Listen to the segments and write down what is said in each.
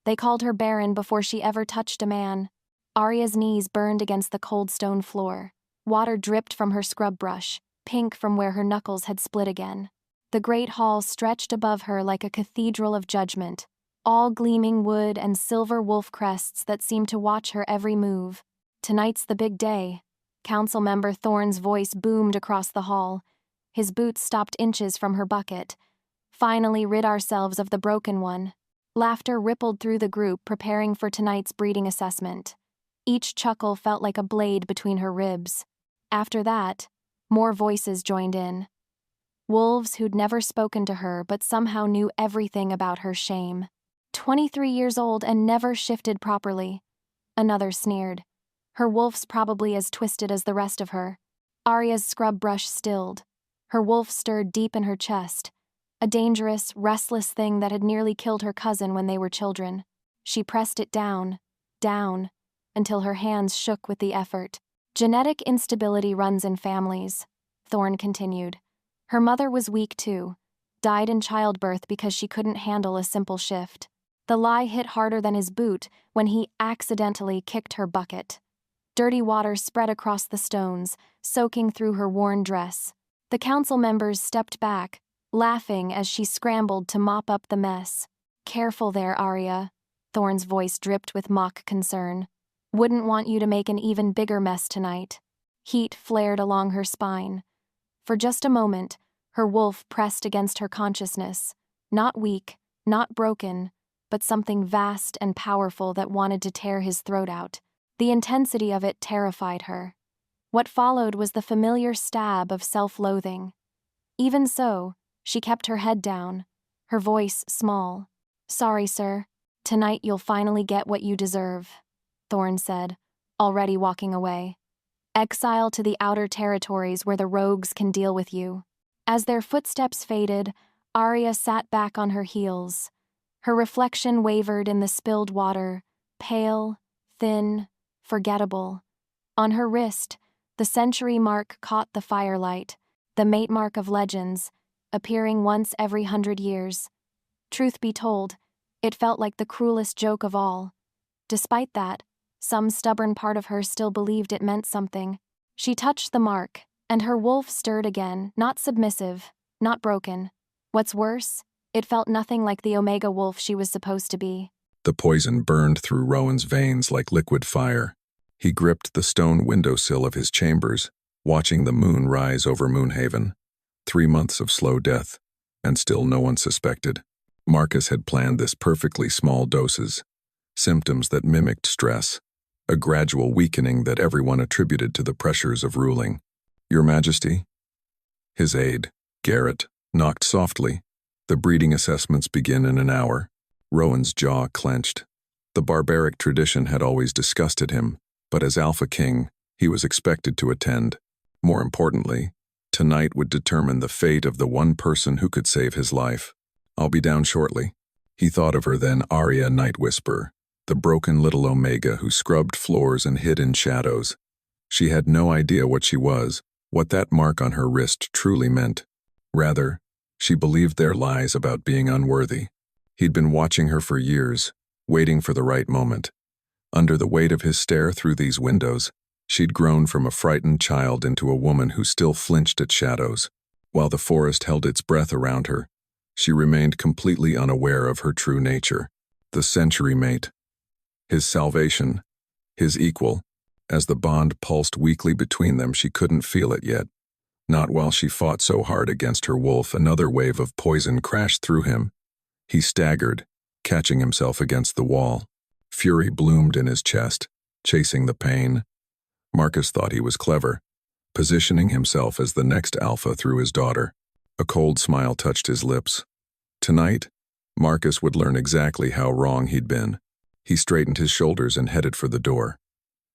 They called her barren before she ever touched a man. Aria's knees burned against the cold stone floor. Water dripped from her scrub brush, pink from where her knuckles had split again. The great hall stretched above her like a cathedral of judgment, all gleaming wood and silver wolf crests that seemed to watch her every move. "Tonight's the big day." Council member Thorne's voice boomed across the hall. His boots stopped inches from her bucket. "Finally rid ourselves of the broken one." Laughter rippled through the group preparing for tonight's breeding assessment. Each chuckle felt like a blade between her ribs. After that, more voices joined in. Wolves who'd never spoken to her but somehow knew everything about her shame. 23 years old and never shifted properly. Another sneered. "Her wolf's probably as twisted as the rest of her." Aria's scrub brush stilled. Her wolf stirred deep in her chest, a dangerous, restless thing that had nearly killed her cousin when they were children. She pressed it down, down, until her hands shook with the effort. "Genetic instability runs in families," Thorne continued. "Her mother was weak too, died in childbirth because she couldn't handle a simple shift." The lie hit harder than his boot when he accidentally kicked her bucket. Dirty water spread across the stones, soaking through her worn dress. The council members stepped back, laughing as she scrambled to mop up the mess. "Careful there, Aria," Thorne's voice dripped with mock concern. "Wouldn't want you to make an even bigger mess tonight." Heat flared along her spine. For just a moment, her wolf pressed against her consciousness. Not weak, not broken, but something vast and powerful that wanted to tear his throat out. The intensity of it terrified her. What followed was the familiar stab of self-loathing. Even so, she kept her head down, her voice small. "Sorry, sir. Tonight you'll finally get what you deserve," Thorne said, already walking away. "Exile to the outer territories where the rogues can deal with you." As their footsteps faded, Aria sat back on her heels. Her reflection wavered in the spilled water, pale, thin, forgettable. On her wrist, the century mark caught the firelight, the mate mark of legends, appearing once every 100 years. Truth be told, it felt like the cruelest joke of all. Despite that, some stubborn part of her still believed it meant something. She touched the mark, and her wolf stirred again, not submissive, not broken. What's worse, it felt nothing like the Omega wolf she was supposed to be. The poison burned through Rowan's veins like liquid fire. He gripped the stone windowsill of his chambers, watching the moon rise over Moonhaven. 3 months of slow death, and still no one suspected. Marcus had planned this perfectly small doses, symptoms that mimicked stress, a gradual weakening that everyone attributed to the pressures of ruling. "Your Majesty?" His aide, Garrett, knocked softly. "The breeding assessments begin in an hour." Rowan's jaw clenched. The barbaric tradition had always disgusted him, but as Alpha King, he was expected to attend. More importantly, tonight would determine the fate of the one person who could save his life. "I'll be down shortly." He thought of her then, Aria Night Whisper, the broken little Omega who scrubbed floors and hid in shadows. She had no idea what she was, what that mark on her wrist truly meant. Rather, she believed their lies about being unworthy. He'd been watching her for years, waiting for the right moment. Under the weight of his stare through these windows, she'd grown from a frightened child into a woman who still flinched at shadows. While the forest held its breath around her, she remained completely unaware of her true nature. The century mate. His salvation. His equal. As the bond pulsed weakly between them, she couldn't feel it yet. Not while she fought so hard against her wolf. Another wave of poison crashed through him. He staggered, catching himself against the wall. Fury bloomed in his chest, chasing the pain. Marcus thought he was clever, positioning himself as the next alpha through his daughter. A cold smile touched his lips. Tonight, Marcus would learn exactly how wrong he'd been. He straightened his shoulders and headed for the door.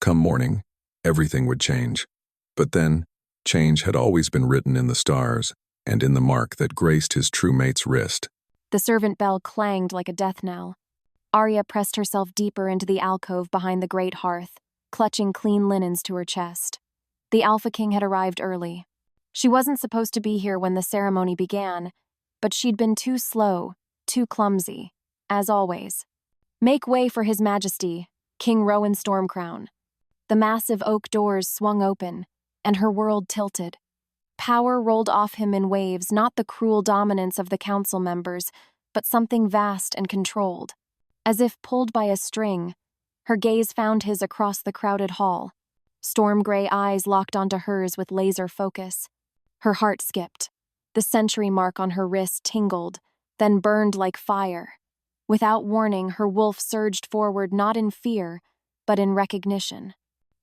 Come morning, everything would change. But then, change had always been written in the stars and in the mark that graced his true mate's wrist. The servant bell clanged like a death knell. Aria pressed herself deeper into the alcove behind the great hearth, clutching clean linens to her chest. The Alpha King had arrived early. She wasn't supposed to be here when the ceremony began, but she'd been too slow, too clumsy, as always. Make way for His Majesty, King Rowan Stormcrown. The massive oak doors swung open, and her world tilted. Power rolled off him in waves, not the cruel dominance of the council members, but something vast and controlled. As if pulled by a string, her gaze found his across the crowded hall. Storm-gray eyes locked onto hers with laser focus. Her heart skipped. The century mark on her wrist tingled, then burned like fire. Without warning, her wolf surged forward not in fear, but in recognition.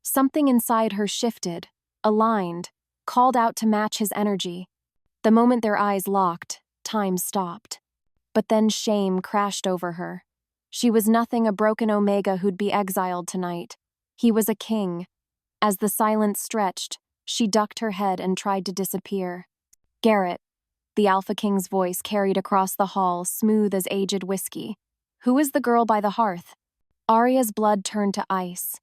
Something inside her shifted, aligned, called out to match his energy. The moment their eyes locked, time stopped. But then shame crashed over her. She was nothing a broken Omega who'd be exiled tonight. He was a king. As the silence stretched, she ducked her head and tried to disappear. Garrett, the Alpha King's voice carried across the hall, smooth as aged whiskey. Who is the girl by the hearth? Aria's blood turned to ice.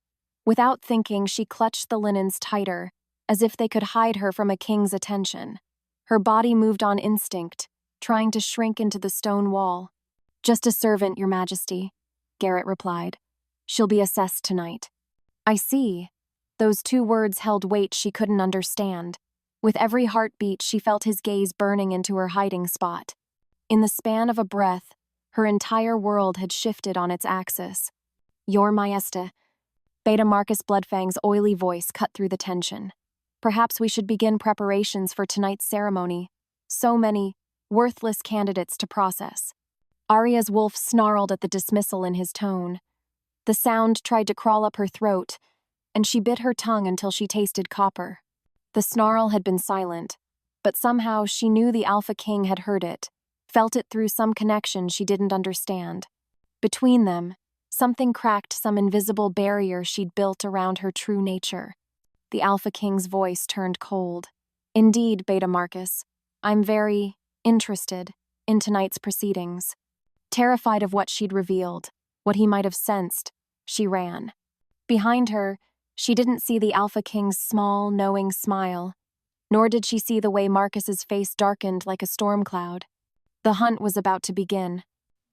Without thinking, she clutched the linens tighter, as if they could hide her from a king's attention. Her body moved on instinct, trying to shrink into the stone wall. Just a servant, Your Majesty, Garrett replied. She'll be assessed tonight. I see. Those two words held weight she couldn't understand. With every heartbeat, she felt his gaze burning into her hiding spot. In the span of a breath, her entire world had shifted on its axis. Your Majesty, Beta Marcus Bloodfang's oily voice cut through the tension. Perhaps we should begin preparations for tonight's ceremony. So many worthless candidates to process. Aria's wolf snarled at the dismissal in his tone. The sound tried to crawl up her throat, and she bit her tongue until she tasted copper. The snarl had been silent, but somehow she knew the Alpha King had heard it, felt it through some connection she didn't understand. Between them, something cracked some invisible barrier she'd built around her true nature. The Alpha King's voice turned cold. Indeed, Beta Marcus, I'm very interested in tonight's proceedings. Terrified of what she'd revealed, what he might have sensed, she ran. Behind her, she didn't see the Alpha King's small, knowing smile, nor did she see the way Marcus's face darkened like a storm cloud. The hunt was about to begin.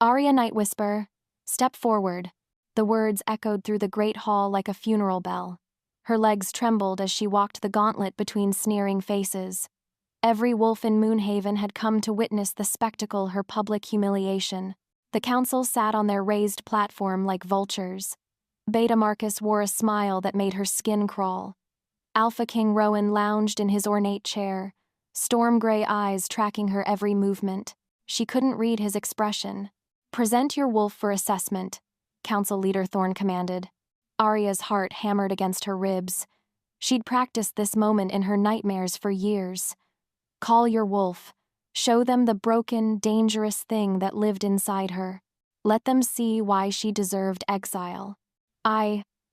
Aria Nightwhisper, step forward. The words echoed through the great hall like a funeral bell. Her legs trembled as she walked the gauntlet between sneering faces. Every wolf in Moonhaven had come to witness the spectacle, her public humiliation. The council sat on their raised platform like vultures. Beta Marcus wore a smile that made her skin crawl. Alpha King Rowan lounged in his ornate chair, storm-gray eyes tracking her every movement. She couldn't read his expression. Present your wolf for assessment, Council Leader Thorne commanded. Aria's heart hammered against her ribs. She'd practiced this moment in her nightmares for years. Call your wolf. Show them the broken, dangerous thing that lived inside her. Let them see why she deserved exile.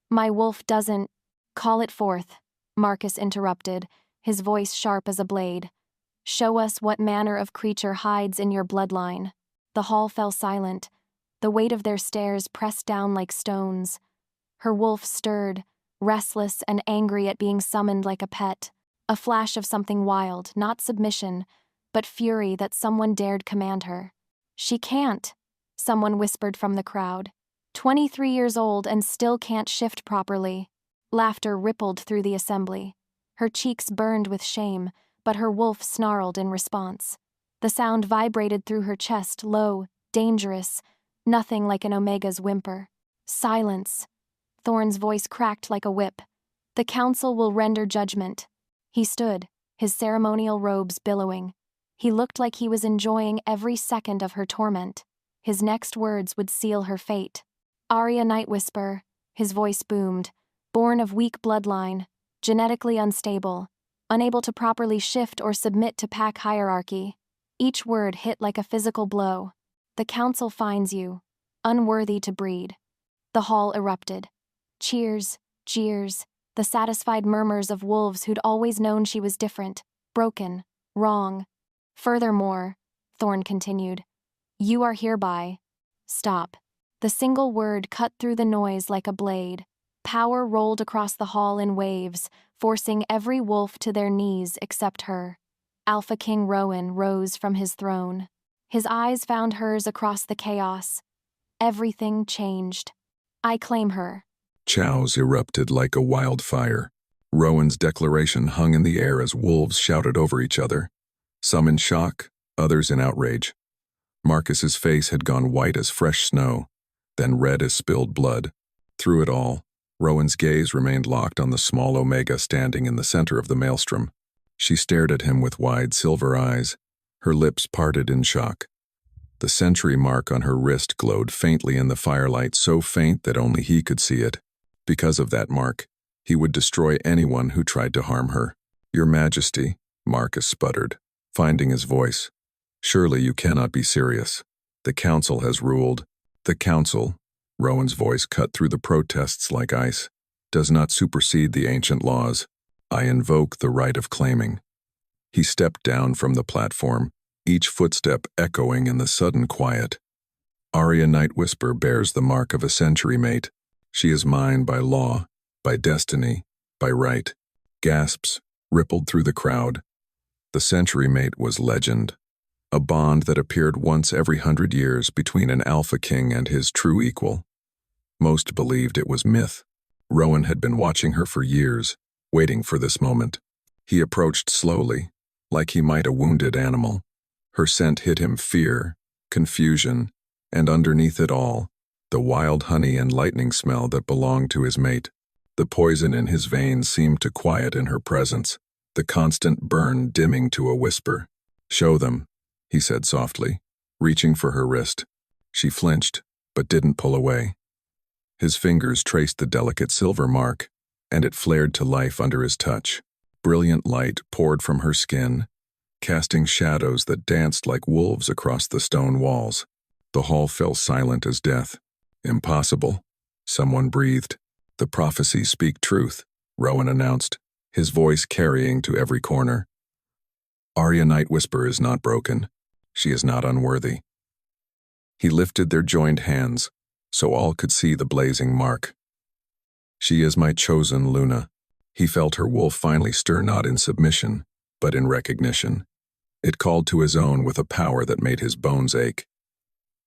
My wolf doesn't. Call it forth, Marcus interrupted, his voice sharp as a blade. Show us what manner of creature hides in your bloodline. The hall fell silent, the weight of their stares pressed down like stones. Her wolf stirred, restless and angry at being summoned like a pet. A flash of something wild, not submission, but fury that someone dared command her. She can't, someone whispered from the crowd. 23 years old and still can't shift properly. Laughter rippled through the assembly. Her cheeks burned with shame, but her wolf snarled in response. The sound vibrated through her chest, low, dangerous, nothing like an Omega's whimper. Silence. Thorne's voice cracked like a whip. The council will render judgment. He stood, his ceremonial robes billowing. He looked like he was enjoying every second of her torment. His next words would seal her fate. Aria Nightwhisper, his voice boomed, born of weak bloodline, genetically unstable, unable to properly shift or submit to pack hierarchy. Each word hit like a physical blow. The council finds you, unworthy to breed. The hall erupted. Cheers, jeers, the satisfied murmurs of wolves who'd always known she was different, broken, wrong. Furthermore, Thorne continued, you are hereby. Stop. The single word cut through the noise like a blade. Power rolled across the hall in waves, forcing every wolf to their knees except her. Alpha King Rowan rose from his throne. His eyes found hers across the chaos. Everything changed. I claim her. Chows erupted like a wildfire. Rowan's declaration hung in the air as wolves shouted over each other, some in shock, others in outrage. Marcus's face had gone white as fresh snow, then red as spilled blood. Through it all, Rowan's gaze remained locked on the small Omega standing in the center of the maelstrom. She stared at him with wide silver eyes, her lips parted in shock. The sentry mark on her wrist glowed faintly in the firelight, so faint that only he could see it. Because of that mark, he would destroy anyone who tried to harm her. "Your Majesty," Marcus sputtered, finding his voice. "Surely you cannot be serious. The council has ruled." "The council," Rowan's voice cut through the protests like ice, "does not supersede the ancient laws. I invoke the right of claiming." He stepped down from the platform, each footstep echoing in the sudden quiet. "Aria Nightwhisper bears the mark of a century mate. She is mine by law, by destiny, by right." Gasps rippled through the crowd. The century mate was legend, a bond that appeared once every 100 years between an alpha king and his true equal. Most believed it was myth. Rowan had been watching her for years, waiting for this moment. He approached slowly, like he might a wounded animal. Her scent hit him fear, confusion, and underneath it all, the wild honey and lightning smell that belonged to his mate. The poison in his veins seemed to quiet in her presence, the constant burn dimming to a whisper. "Show them," he said softly, reaching for her wrist. She flinched, but didn't pull away. His fingers traced the delicate silver mark, and it flared to life under his touch. Brilliant light poured from her skin, casting shadows that danced like wolves across the stone walls. The hall fell silent as death. "Impossible," someone breathed. "The prophecies speak truth," Rowan announced, his voice carrying to every corner. "Aria Nightwhisper is not broken. She is not unworthy." He lifted their joined hands, so all could see the blazing mark. "She is my chosen Luna." He felt her wolf finally stir, not in submission, but in recognition. It called to his own with a power that made his bones ache.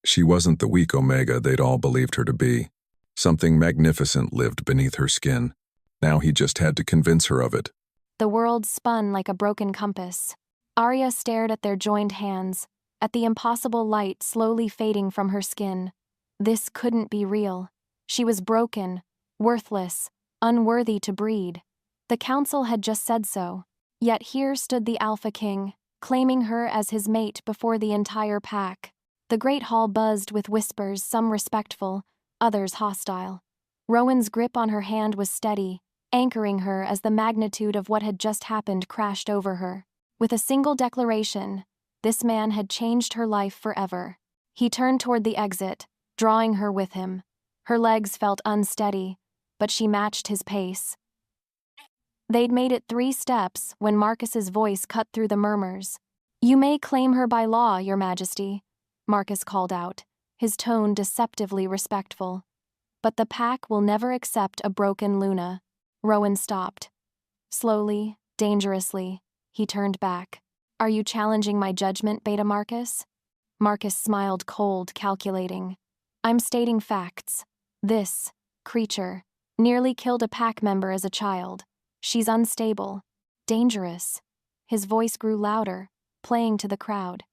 She wasn't the weak Omega they'd all believed her to be. Something magnificent lived beneath her skin. Now he just had to convince her of it. The world spun like a broken compass. Aria stared at their joined hands, at the impossible light slowly fading from her skin. This couldn't be real. She was broken, worthless, unworthy to breed. The council had just said so. Yet here stood the Alpha King, claiming her as his mate before the entire pack. The great hall buzzed with whispers, some respectful, others hostile. Rowan's grip on her hand was steady, anchoring her as the magnitude of what had just happened crashed over her. With a single declaration, this man had changed her life forever. He turned toward the exit, drawing her with him. Her legs felt unsteady, but she matched his pace. They'd made it 3 steps when Marcus's voice cut through the murmurs. "You may claim her by law, Your Majesty," Marcus called out, his tone deceptively respectful. "But the pack will never accept a broken Luna." Rowan stopped. Slowly, dangerously, he turned back. "Are you challenging my judgment, Beta Marcus?" Marcus smiled, cold, calculating. "I'm stating facts. This creature nearly killed a pack member as a child. She's unstable, dangerous." His voice grew louder, playing to the crowd.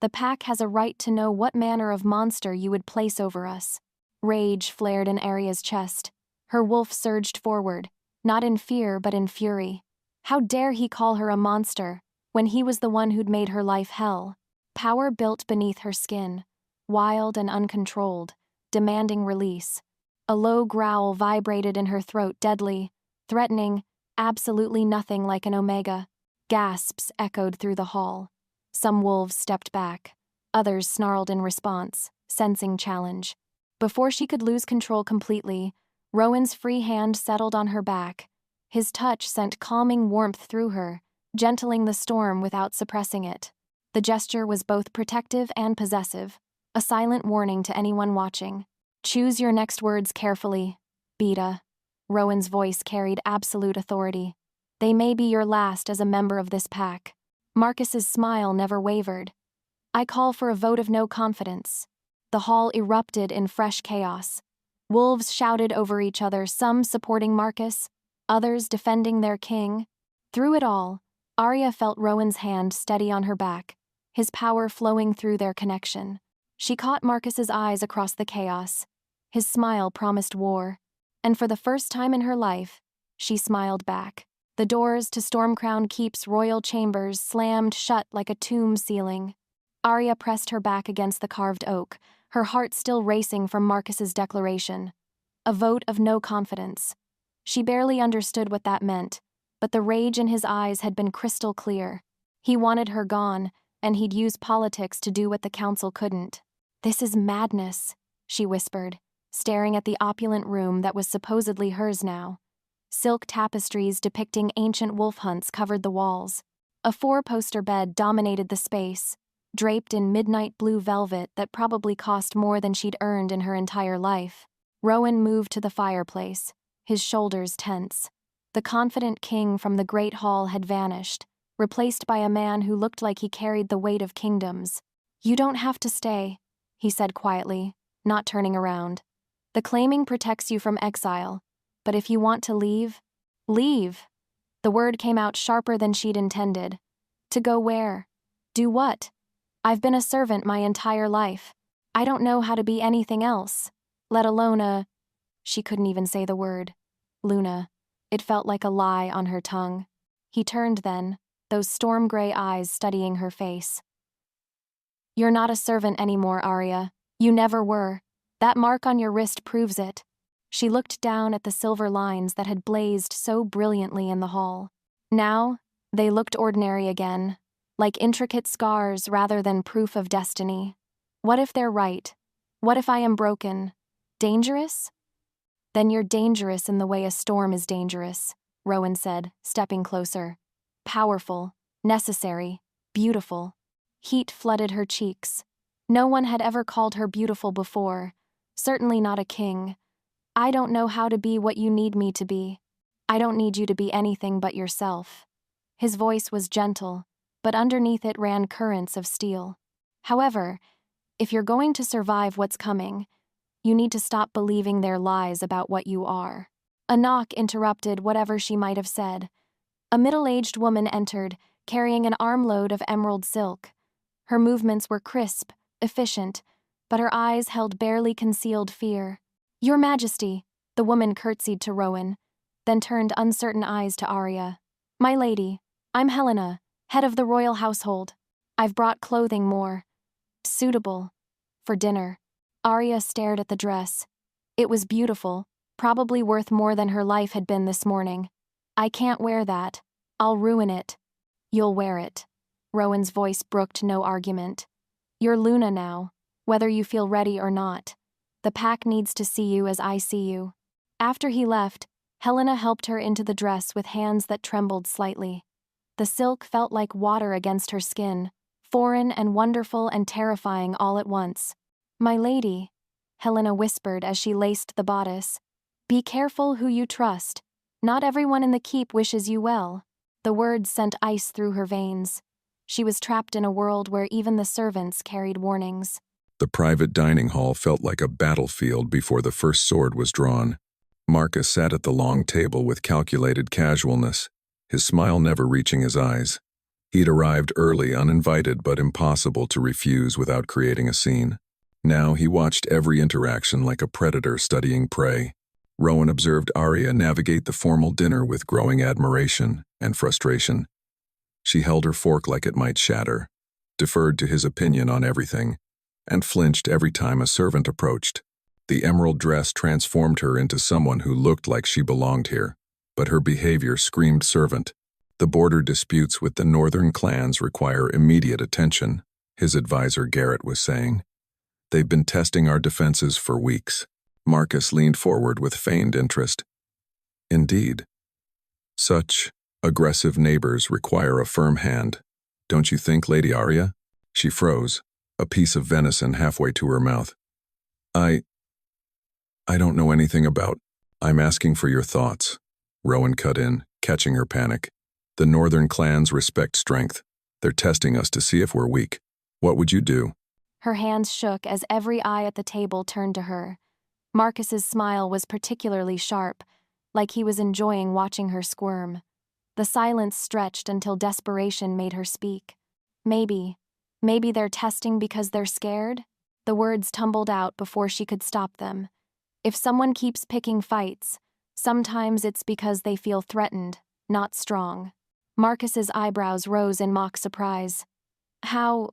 "The pack has a right to know what manner of monster you would place over us." Rage flared in Aria's chest. Her wolf surged forward, not in fear but in fury. How dare he call her a monster, when he was the one who'd made her life hell? Power built beneath her skin, wild and uncontrolled, demanding release. A low growl vibrated in her throat, deadly, threatening, absolutely nothing like an Omega. Gasps echoed through the hall. Some wolves stepped back. Others snarled in response, sensing challenge. Before she could lose control completely, Rowan's free hand settled on her back. His touch sent calming warmth through her, gentling the storm without suppressing it. The gesture was both protective and possessive, a silent warning to anyone watching. "Choose your next words carefully, Beta." Rowan's voice carried absolute authority. "They may be your last as a member of this pack." Marcus's smile never wavered. "I call for a vote of no confidence." The hall erupted in fresh chaos. Wolves shouted over each other, some supporting Marcus, others defending their king. Through it all, Aria felt Rowan's hand steady on her back, his power flowing through their connection. She caught Marcus's eyes across the chaos. His smile promised war, and for the first time in her life, she smiled back. The doors to Stormcrown Keep's royal chambers slammed shut like a tomb ceiling. Aria pressed her back against the carved oak, her heart still racing from Marcus's declaration. A vote of no confidence. She barely understood what that meant, but the rage in his eyes had been crystal clear. He wanted her gone, and he'd use politics to do what the council couldn't. "This is madness," she whispered, staring at the opulent room that was supposedly hers now. Silk tapestries depicting ancient wolf hunts covered the walls. A 4-poster bed dominated the space, draped in midnight blue velvet that probably cost more than she'd earned in her entire life. Rowan moved to the fireplace, his shoulders tense. The confident king from the great hall had vanished, replaced by a man who looked like he carried the weight of kingdoms. "You don't have to stay," he said quietly, not turning around. "The claiming protects you from exile, but if you want to leave, leave." The word came out sharper than she'd intended. To go where? Do what? "I've been a servant my entire life. I don't know how to be anything else, let alone a—" She couldn't even say the word. Luna. It felt like a lie on her tongue. He turned then, those storm-gray eyes studying her face. "You're not a servant anymore, Aria. You never were. That mark on your wrist proves it." She looked down at the silver lines that had blazed so brilliantly in the hall. Now, they looked ordinary again, like intricate scars rather than proof of destiny. What if they're right? What if I am broken? Dangerous? "Then you're dangerous in the way a storm is dangerous," Rowan said, stepping closer. Powerful, necessary, beautiful. Heat flooded her cheeks. No one had ever called her beautiful before, certainly not a king. "I don't know how to be what you need me to be. I don't need you to be anything but yourself." His voice was gentle, but underneath it ran currents of steel. "However, if you're going to survive what's coming, you need to stop believing their lies about what you are." A knock interrupted whatever she might have said. A middle-aged woman entered, carrying an armload of emerald silk. Her movements were crisp, efficient, but her eyes held barely concealed fear. "Your Majesty," the woman curtsied to Rowan, then turned uncertain eyes to Aria. "My lady, I'm Helena, head of the royal household. I've brought clothing more suitable for dinner." Aria stared at the dress. It was beautiful, probably worth more than her life had been this morning. "I can't wear that. I'll ruin it." "You'll wear it." Rowan's voice brooked no argument. "You're Luna now, whether you feel ready or not. The pack needs to see you as I see you." After he left, Helena helped her into the dress with hands that trembled slightly. The silk felt like water against her skin, foreign and wonderful and terrifying all at once. "My lady," Helena whispered as she laced the bodice, "be careful who you trust. Not everyone in the keep wishes you well." The words sent ice through her veins. She was trapped in a world where even the servants carried warnings. The private dining hall felt like a battlefield before the first sword was drawn. Marcus sat at the long table with calculated casualness, his smile never reaching his eyes. He'd arrived early, uninvited, but impossible to refuse without creating a scene. Now he watched every interaction like a predator studying prey. Rowan observed Aria navigate the formal dinner with growing admiration and frustration. She held her fork like it might shatter, deferred to his opinion on everything, and flinched every time a servant approached. The emerald dress transformed her into someone who looked like she belonged here, but her behavior screamed servant. "The border disputes with the northern clans require immediate attention," his advisor Garrett was saying. "They've been testing our defenses for weeks." Marcus leaned forward with feigned interest. "Indeed. Such aggressive neighbors require a firm hand. Don't you think, Lady Aria?" She froze, a piece of venison halfway to her mouth. I don't know anything about. I'm asking for your thoughts," Rowan cut in, catching her panic. "The northern clans respect strength. They're testing us to see if we're weak. What would you do?" Her hands shook as every eye at the table turned to her. Marcus's smile was particularly sharp, like he was enjoying watching her squirm. The silence stretched until desperation made her speak. Maybe they're testing because they're scared? The words tumbled out before she could stop them. If someone keeps picking fights, sometimes it's because they feel threatened, not strong. Marcus's eyebrows rose in mock surprise. How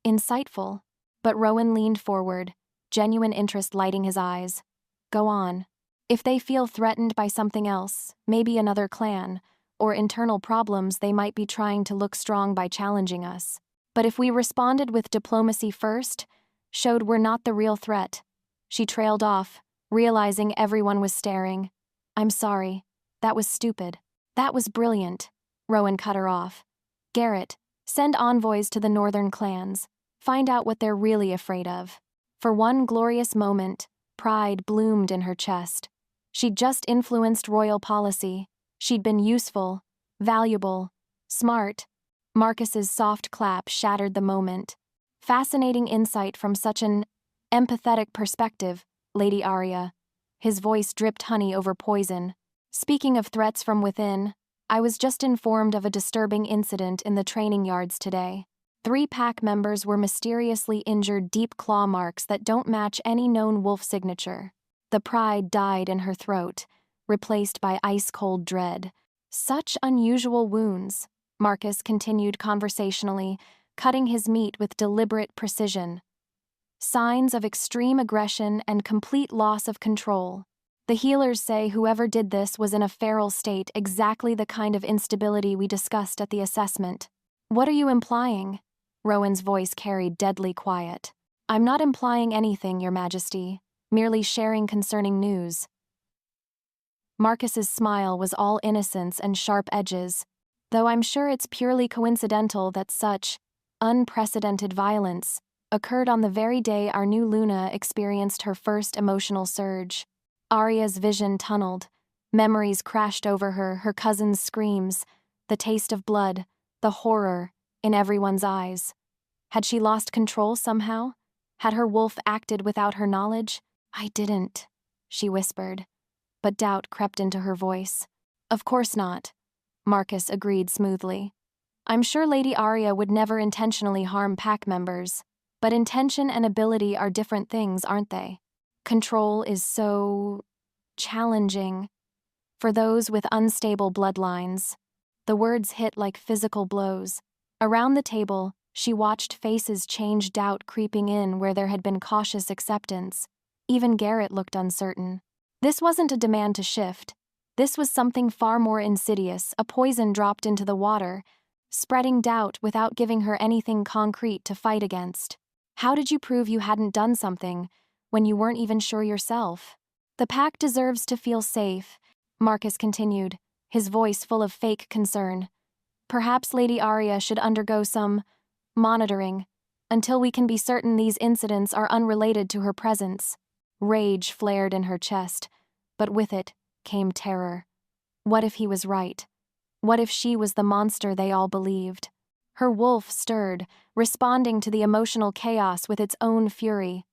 insightful. But Rowan leaned forward, genuine interest lighting his eyes. Go on. If they feel threatened by something else, maybe another clan, or internal problems, they might be trying to look strong by challenging us. But if we responded with diplomacy first, showed we're not the real threat. She trailed off, realizing everyone was staring. I'm sorry. That was stupid. That was brilliant. Rowan cut her off. Garrett, send envoys to the northern clans. Find out what they're really afraid of. For one glorious moment, pride bloomed in her chest. She'd just influenced royal policy. She'd been useful, valuable, smart. Marcus's soft clap shattered the moment. Fascinating insight from such an empathetic perspective, Lady Aria. His voice dripped honey over poison. Speaking of threats from within, I was just informed of a disturbing incident in the training yards today. 3 pack members were mysteriously injured, deep claw marks that don't match any known wolf signature. The pride died in her throat, replaced by ice-cold dread. Such unusual wounds, Marcus continued conversationally, cutting his meat with deliberate precision. Signs of extreme aggression and complete loss of control. The healers say whoever did this was in a feral state, exactly the kind of instability we discussed at the assessment. What are you implying? Rowan's voice carried deadly quiet. I'm not implying anything, Your Majesty, merely sharing concerning news. Marcus's smile was all innocence and sharp edges, though I'm sure it's purely coincidental that such unprecedented violence occurred on the very day our new Luna experienced her first emotional surge. Aria's vision tunneled. Memories crashed over her, her cousin's screams, the taste of blood, the horror in everyone's eyes. Had she lost control somehow? Had her wolf acted without her knowledge? I didn't, she whispered, but doubt crept into her voice. Of course not, Marcus agreed smoothly. I'm sure Lady Aria would never intentionally harm pack members, but intention and ability are different things, aren't they? Control is so challenging for those with unstable bloodlines. The words hit like physical blows. Around the table, she watched faces change, doubt creeping in where there had been cautious acceptance. Even Garrett looked uncertain. This wasn't a demand to shift. This was something far more insidious, a poison dropped into the water, spreading doubt without giving her anything concrete to fight against. How did you prove you hadn't done something when you weren't even sure yourself? The pack deserves to feel safe, Marcus continued, his voice full of fake concern. Perhaps Lady Aria should undergo some monitoring until we can be certain these incidents are unrelated to her presence. Rage flared in her chest, but with it came terror. What if he was right? What if she was the monster they all believed? Her wolf stirred, responding to the emotional chaos with its own fury.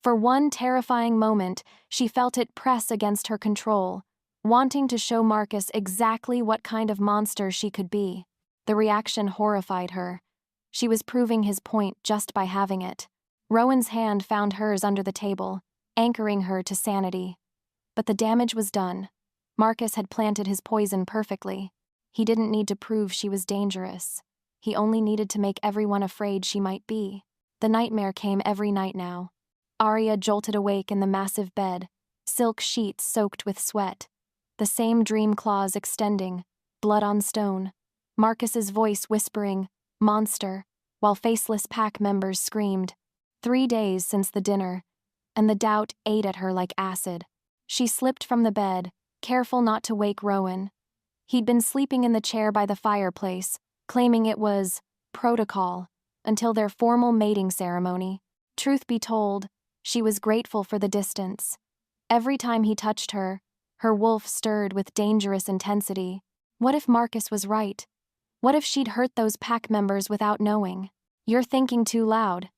For one terrifying moment, she felt it press against her control, wanting to show Marcus exactly what kind of monster she could be. The reaction horrified her. She was proving his point just by having it. Rowan's hand found hers under the table, anchoring her to sanity. But the damage was done. Marcus had planted his poison perfectly. He didn't need to prove she was dangerous. He only needed to make everyone afraid she might be. The nightmare came every night now. Aria jolted awake in the massive bed, silk sheets soaked with sweat. The same dream claws extending, blood on stone. Marcus's voice whispering, "Monster," while faceless pack members screamed. 3 days since the dinner, and the doubt ate at her like acid. She slipped from the bed, careful not to wake Rowan. He'd been sleeping in the chair by the fireplace, claiming it was protocol until their formal mating ceremony. Truth be told, she was grateful for the distance. Every time he touched her, her wolf stirred with dangerous intensity. What if Marcus was right? What if she'd hurt those pack members without knowing? You're thinking too loud.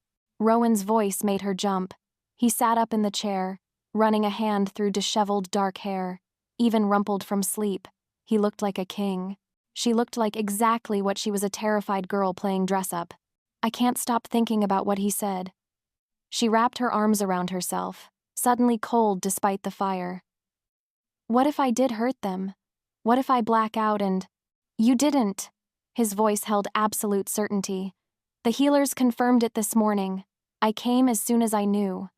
Rowan's voice made her jump. He sat up in the chair, running a hand through disheveled dark hair, even rumpled from sleep. He looked like a king. She looked like exactly what she was, a terrified girl playing dress-up. I can't stop thinking about what he said. She wrapped her arms around herself, suddenly cold despite the fire. What if I did hurt them? What if I black out and... You didn't. His voice held absolute certainty. The healers confirmed it this morning. I came as soon as I knew.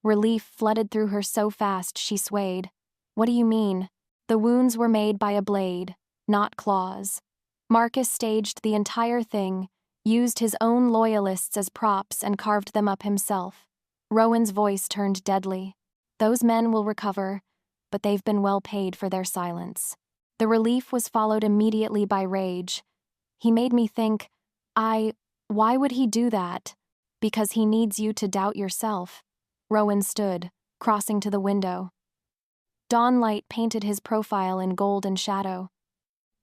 Relief flooded through her so fast she swayed. What do you mean? The wounds were made by a blade, not claws. Marcus staged the entire thing, used his own loyalists as props and carved them up himself. Rowan's voice turned deadly. Those men will recover, but they've been well paid for their silence. The relief was followed immediately by rage. He made me think, why would he do that? Because he needs you to doubt yourself. Rowan stood, crossing to the window. Dawnlight painted his profile in gold and shadow.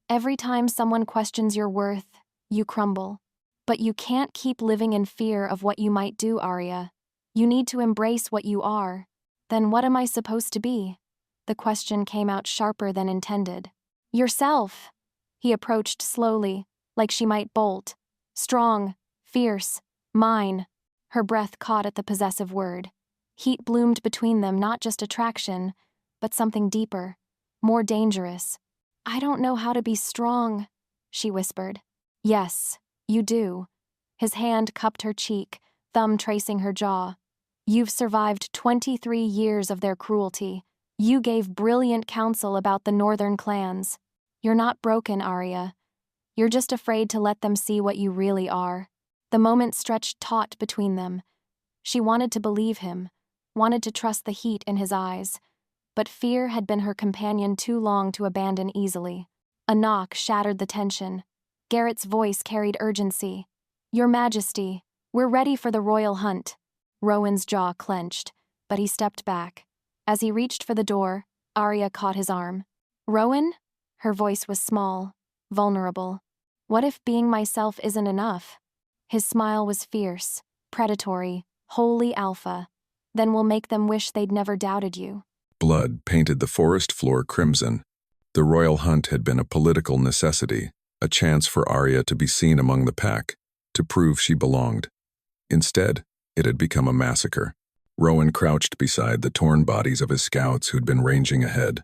Every time someone questions your worth, you crumble. But you can't keep living in fear of what you might do, Aria. You need to embrace what you are. Then what am I supposed to be? The question came out sharper than intended. Yourself. He approached slowly, like she might bolt. Strong, fierce, mine. Her breath caught at the possessive word. Heat bloomed between them, not just attraction, but something deeper, more dangerous. I don't know how to be strong, she whispered. Yes, you do. His hand cupped her cheek, thumb tracing her jaw. You've survived 23 years of their cruelty. You gave brilliant counsel about the northern clans. You're not broken, Aria. You're just afraid to let them see what you really are. The moment stretched taut between them. She wanted to believe him, wanted to trust the heat in his eyes, but fear had been her companion too long to abandon easily. A knock shattered the tension. Garrett's voice carried urgency. Your Majesty, we're ready for the royal hunt. Rowan's jaw clenched, but he stepped back. As he reached for the door, Aria caught his arm. Rowan? Her voice was small, vulnerable. What if being myself isn't enough? His smile was fierce, predatory, wholly alpha. Then we'll make them wish they'd never doubted you. Blood painted the forest floor crimson. The royal hunt had been a political necessity, a chance for Aria to be seen among the pack, to prove she belonged. Instead, it had become a massacre. Rowan crouched beside the torn bodies of his scouts who'd been ranging ahead.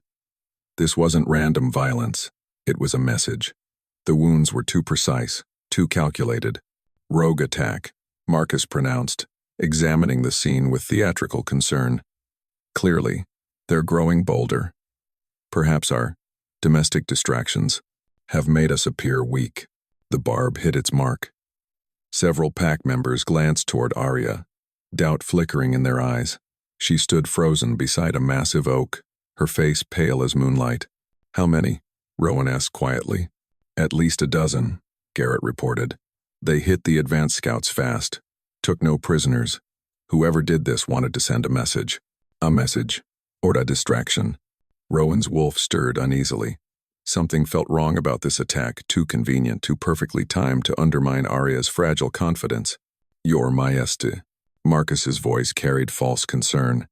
This wasn't random violence. It was a message. The wounds were too precise, too calculated. Rogue attack, Marcus pronounced, examining the scene with theatrical concern. Clearly, they're growing bolder. Perhaps our domestic distractions have made us appear weak. The barb hit its mark. Several pack members glanced toward Aria, doubt flickering in their eyes. She stood frozen beside a massive oak, her face pale as moonlight. How many? Rowan asked quietly. At least a dozen, Garrett reported. They hit the advance scouts fast, took no prisoners. Whoever did this wanted to send a message. A message, or a distraction. Rowan's wolf stirred uneasily. Something felt wrong about this attack, too convenient, too perfectly timed to undermine Aria's fragile confidence. Your Majesty. Marcus's voice carried false concern.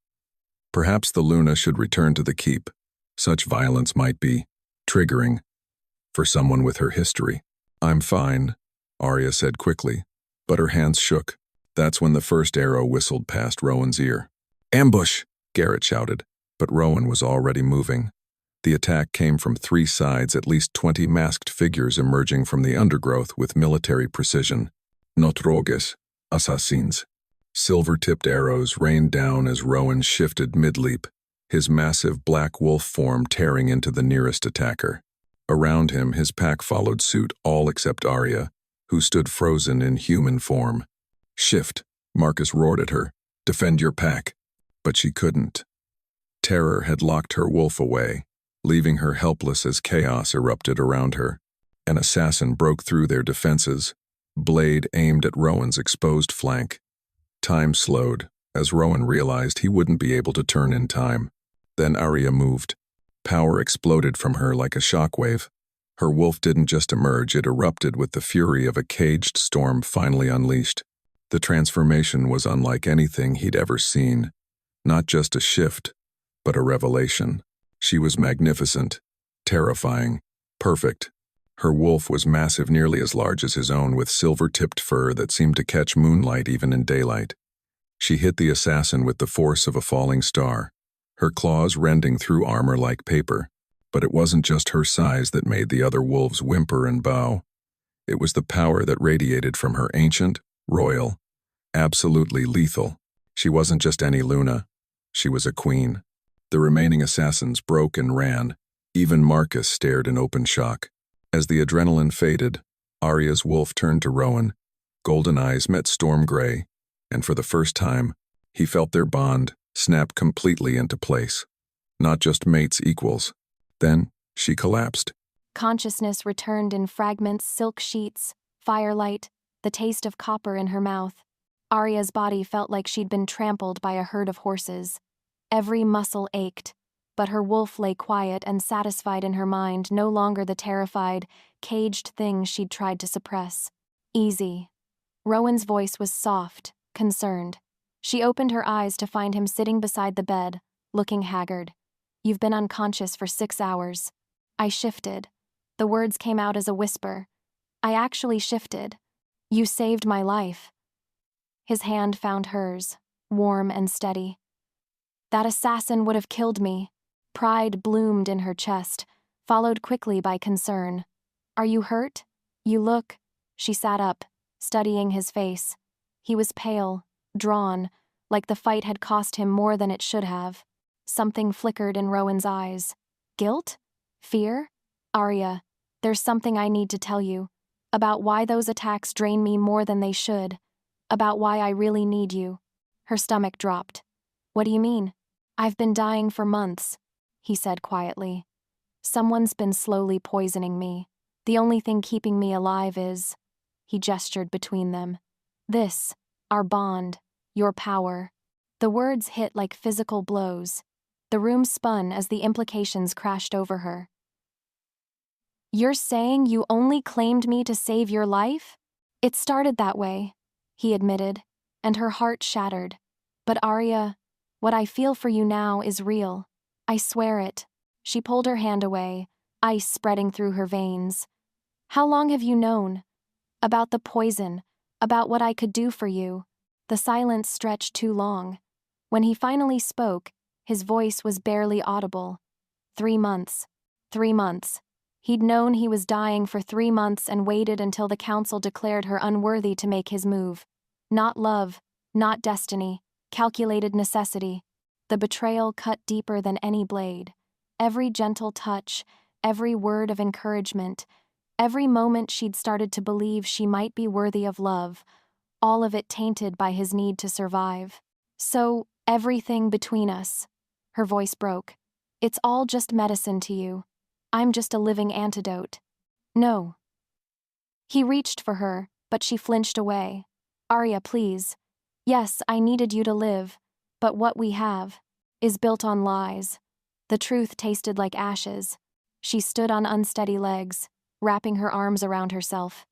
Perhaps the Luna should return to the keep. Such violence might be triggering for someone with her history. I'm fine, Aria said quickly, but her hands shook. That's when the first arrow whistled past Rowan's ear. Ambush! Garrett shouted, but Rowan was already moving. The attack came from three sides, at least 20 masked figures emerging from the undergrowth with military precision. Not rogues, assassins. Silver-tipped arrows rained down as Rowan shifted mid-leap, his massive black wolf form tearing into the nearest attacker. Around him, his pack followed suit, all except Aria, who stood frozen in human form. Shift, Marcus roared at her. Defend your pack. But she couldn't. Terror had locked her wolf away, leaving her helpless as chaos erupted around her. An assassin broke through their defenses, blade aimed at Rowan's exposed flank. Time slowed, as Rowan realized he wouldn't be able to turn in time. Then Aria moved. Power exploded from her like a shockwave. Her wolf didn't just emerge, it erupted with the fury of a caged storm finally unleashed. The transformation was unlike anything he'd ever seen. Not just a shift, but a revelation. She was magnificent, terrifying, perfect. Her wolf was massive, nearly as large as his own, with silver-tipped fur that seemed to catch moonlight even in daylight. She hit the assassin with the force of a falling star, her claws rending through armor like paper. But it wasn't just her size that made the other wolves whimper and bow. It was the power that radiated from her, ancient, royal, absolutely lethal. She wasn't just any Luna. She was a queen. The remaining assassins broke and ran. Even Marcus stared in open shock. As the adrenaline faded, Aria's wolf turned to Rowan. Golden eyes met storm gray, and for the first time, he felt their bond snap completely into place. Not just mates, equals. Then, she collapsed. Consciousness returned in fragments, silk sheets, firelight, the taste of copper in her mouth. Aria's body felt like she'd been trampled by a herd of horses. Every muscle ached, but her wolf lay quiet and satisfied in her mind, no longer the terrified, caged thing she'd tried to suppress. Easy. Rowan's voice was soft, concerned. She opened her eyes to find him sitting beside the bed, looking haggard. "You've been unconscious for 6 hours." I shifted. The words came out as a whisper. I actually shifted. "You saved my life." His hand found hers, warm and steady. "That assassin would have killed me." Pride bloomed in her chest, followed quickly by concern. "Are you hurt? You look—" She sat up, studying his face. He was pale, drawn, like the fight had cost him more than it should have. Something flickered in Rowan's eyes. Guilt? Fear? "Aria, there's something I need to tell you. About why those attacks drain me more than they should. About why I really need you." Her stomach dropped. "What do you mean?" "I've been dying for months," he said quietly. "Someone's been slowly poisoning me. The only thing keeping me alive is—" He gestured between them. "This, our bond, your power." The words hit like physical blows. The room spun as the implications crashed over her. "You're saying you only claimed me to save your life?" "It started that way," he admitted, and her heart shattered. "But Aria, what I feel for you now is real. I swear it." She pulled her hand away, ice spreading through her veins. "How long have you known? About the poison, about what I could do for you." The silence stretched too long. When he finally spoke, his voice was barely audible. 3 months. 3 months. He'd known he was dying for 3 months and waited until the council declared her unworthy to make his move. Not love, not destiny, calculated necessity. The betrayal cut deeper than any blade. Every gentle touch, every word of encouragement, every moment she'd started to believe she might be worthy of love, all of it tainted by his need to survive. "So, everything between us," her voice broke, "it's all just medicine to you. I'm just a living antidote." "No." He reached for her, but she flinched away. "Aria, please. Yes, I needed you to live, but what we have is built on lies." The truth tasted like ashes. She stood on unsteady legs, wrapping her arms around herself.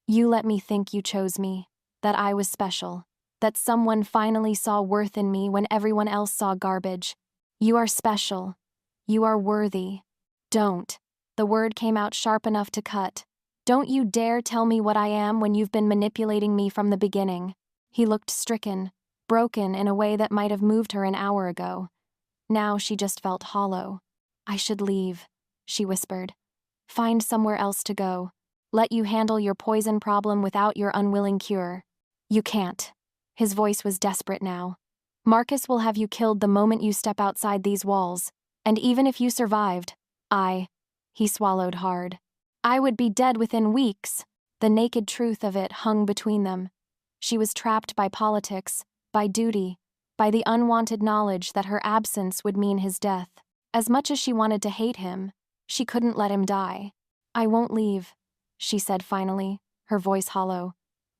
"You let me think you chose me, that I was special, that someone finally saw worth in me when everyone else saw garbage. You are special. You are worthy. Don't." The word came out sharp enough to cut. "Don't you dare tell me what I am when you've been manipulating me from the beginning." He looked stricken, broken in a way that might have moved her an hour ago. Now she just felt hollow. "I should leave," she whispered. "Find somewhere else to go. Let you handle your poison problem without your unwilling cure." "You can't." His voice was desperate now. "Marcus will have you killed the moment you step outside these walls, and even if you survived, he swallowed hard. "I would be dead within weeks." The naked truth of it hung between them. She was trapped by politics, by duty, by the unwanted knowledge that her absence would mean his death. As much as she wanted to hate him, she couldn't let him die. "I won't leave," she said finally, her voice hollow.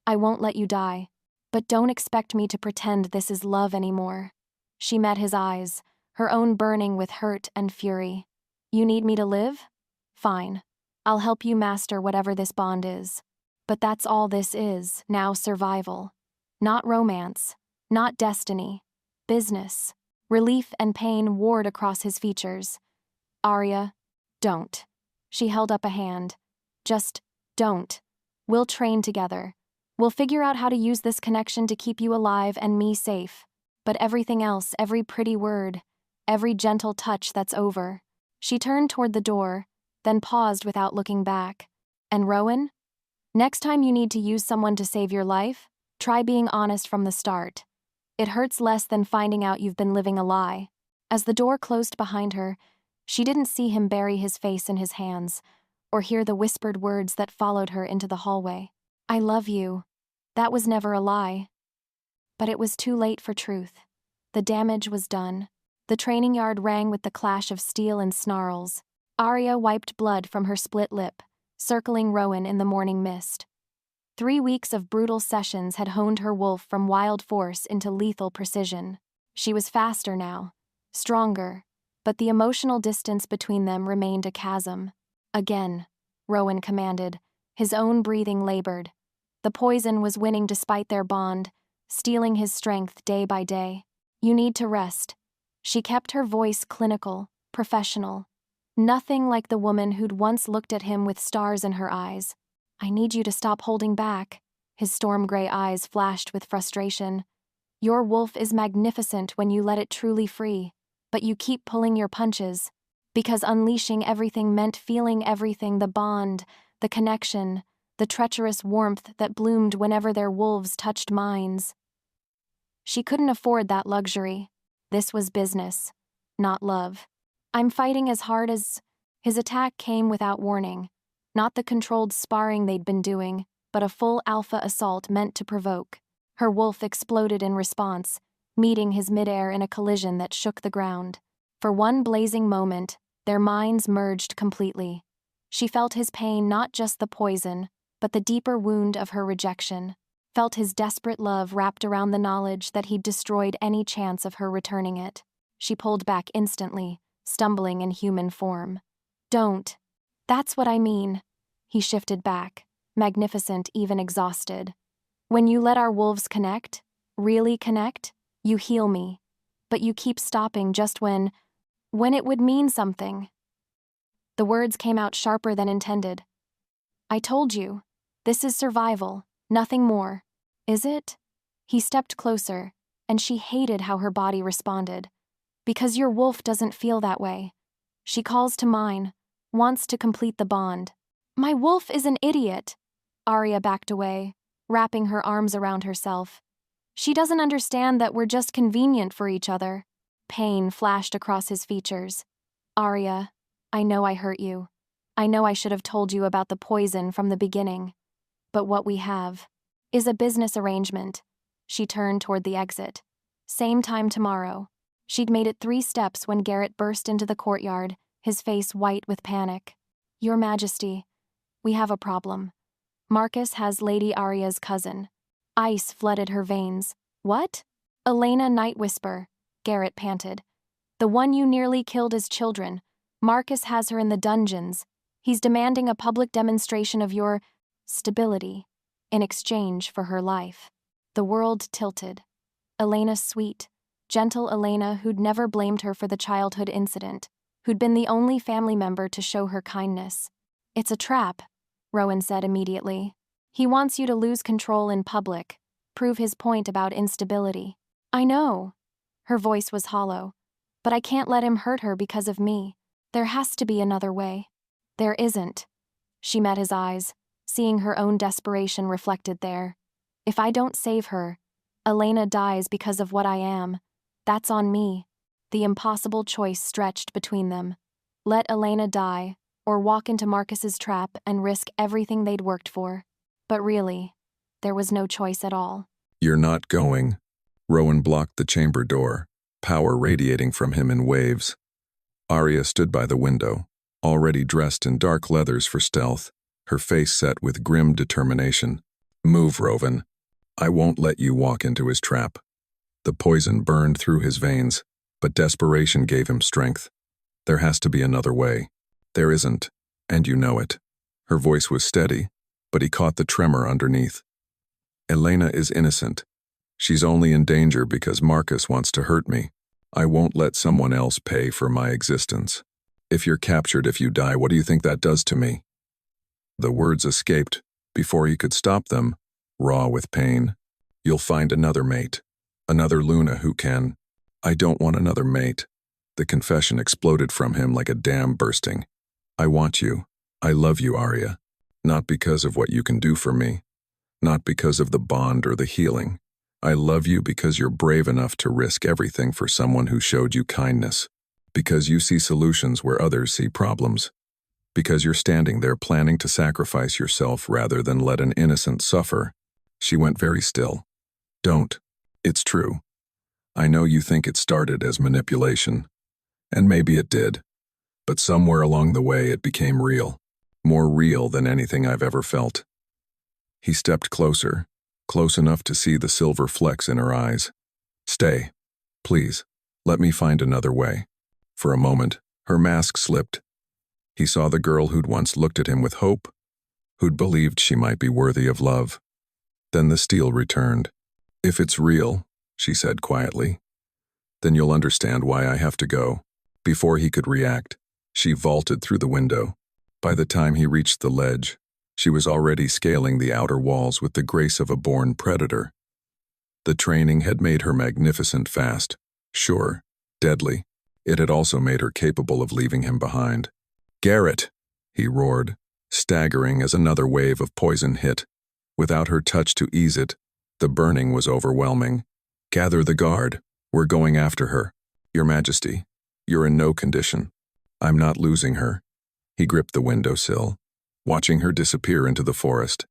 "I won't let you die. But don't expect me to pretend this is love anymore." She met his eyes, her own burning with hurt and fury. "You need me to live? Fine. I'll help you master whatever this bond is. But that's all this is, now survival. Not romance, not destiny, business. Relief and pain warred across his features. Aria, don't. She held up a hand. Just don't. We'll train together. We'll figure out how to use this connection to keep you alive and me safe. But everything else, every pretty word, every gentle touch, that's over. She turned toward the door, then paused without looking back. And Rowan? Next time you need to use someone to save your life, try being honest from the start. It hurts less than finding out you've been living a lie. As the door closed behind her, she didn't see him bury his face in his hands, or hear the whispered words that followed her into the hallway. I love you. That was never a lie. But it was too late for truth. The damage was done. The training yard rang with the clash of steel and snarls. Aria wiped blood from her split lip, circling Rowan in the morning mist. 3 weeks of brutal sessions had honed her wolf from wild force into lethal precision. She was faster now, stronger, but the emotional distance between them remained a chasm. Again, Rowan commanded, his own breathing labored. The poison was winning despite their bond, stealing his strength day by day. You need to rest. She kept her voice clinical, professional. Nothing like the woman who'd once looked at him with stars in her eyes. I need you to stop holding back. His storm gray eyes flashed with frustration. Your wolf is magnificent when you let it truly free, but you keep pulling your punches. Because unleashing everything meant feeling everything, the bond, the connection, the treacherous warmth that bloomed whenever their wolves touched minds. She couldn't afford that luxury. This was business, not love. I'm fighting as hard as... His attack came without warning. Not the controlled sparring they'd been doing, but a full alpha assault meant to provoke. Her wolf exploded in response, meeting his midair in a collision that shook the ground. For one blazing moment, their minds merged completely. She felt his pain, not just the poison, but the deeper wound of her rejection. Felt his desperate love wrapped around the knowledge that he'd destroyed any chance of her returning it. She pulled back instantly, stumbling in human form. Don't. That's what I mean. He shifted back, magnificent, even exhausted. When you let our wolves connect, really connect, you heal me. But you keep stopping just when it would mean something. The words came out sharper than intended. I told you. This is survival, nothing more. Is it? He stepped closer, and she hated how her body responded. Because your wolf doesn't feel that way. She calls to mine, wants to complete the bond. My wolf is an idiot. Aria backed away, wrapping her arms around herself. She doesn't understand that we're just convenient for each other. Pain flashed across his features. Aria, I know I hurt you. I know I should have told you about the poison from the beginning. But what we have is a business arrangement. She turned toward the exit. Same time tomorrow. She'd made it 3 steps when Garrett burst into the courtyard, his face white with panic. Your Majesty, we have a problem. Marcus has Lady Aria's cousin. Ice flooded her veins. What? Elena Night Whisper, Garrett panted. The one you nearly killed as children. Marcus has her in the dungeons. He's demanding a public demonstration of your stability in exchange for her life. The world tilted. Elena's sweet, gentle Elena who'd never blamed her for the childhood incident, who'd been the only family member to show her kindness. It's a trap, Rowan said immediately. He wants you to lose control in public, prove his point about instability. I know. Her voice was hollow. But I can't let him hurt her because of me. There has to be another way. There isn't. She met his eyes, seeing her own desperation reflected there. If I don't save her, Elena dies because of what I am. That's on me. The impossible choice stretched between them. Let Elena die, or walk into Marcus's trap and risk everything they'd worked for. But really, there was no choice at all. You're not going. Rowan blocked the chamber door, power radiating from him in waves. Aria stood by the window, already dressed in dark leathers for stealth, her face set with grim determination. Move, Rowan. I won't let you walk into his trap. The poison burned through his veins, but desperation gave him strength. There has to be another way. There isn't, and you know it. Her voice was steady, but he caught the tremor underneath. Elena is innocent. She's only in danger because Marcus wants to hurt me. I won't let someone else pay for my existence. If you're captured, if you die, what do you think that does to me?" The words escaped before he could stop them, raw with pain. "You'll find another mate. Another Luna who can—" "I don't want another mate." The confession exploded from him like a dam bursting. "I want you. I love you, Aria. Not because of what you can do for me. Not because of the bond or the healing. I love you because you're brave enough to risk everything for someone who showed you kindness. Because you see solutions where others see problems. Because you're standing there planning to sacrifice yourself rather than let an innocent suffer." She went very still. "Don't. It's true. I know you think it started as manipulation. And maybe it did. But somewhere along the way it became real. More real than anything I've ever felt." He stepped closer, close enough to see the silver flecks in her eyes. "Stay. Please. Let me find another way." For a moment, her mask slipped. He saw the girl who'd once looked at him with hope, who'd believed she might be worthy of love. Then the steel returned. "If it's real," she said quietly, "then you'll understand why I have to go." Before he could react, she vaulted through the window. By the time he reached the ledge, she was already scaling the outer walls with the grace of a born predator. The training had made her magnificent fast, sure, deadly. It had also made her capable of leaving him behind. "Garrett!" he roared, staggering as another wave of poison hit. Without her touch to ease it, the burning was overwhelming. "Gather the guard. We're going after her. Your Majesty, you're in no condition. I'm not losing her." He gripped the windowsill, watching her disappear into the forest.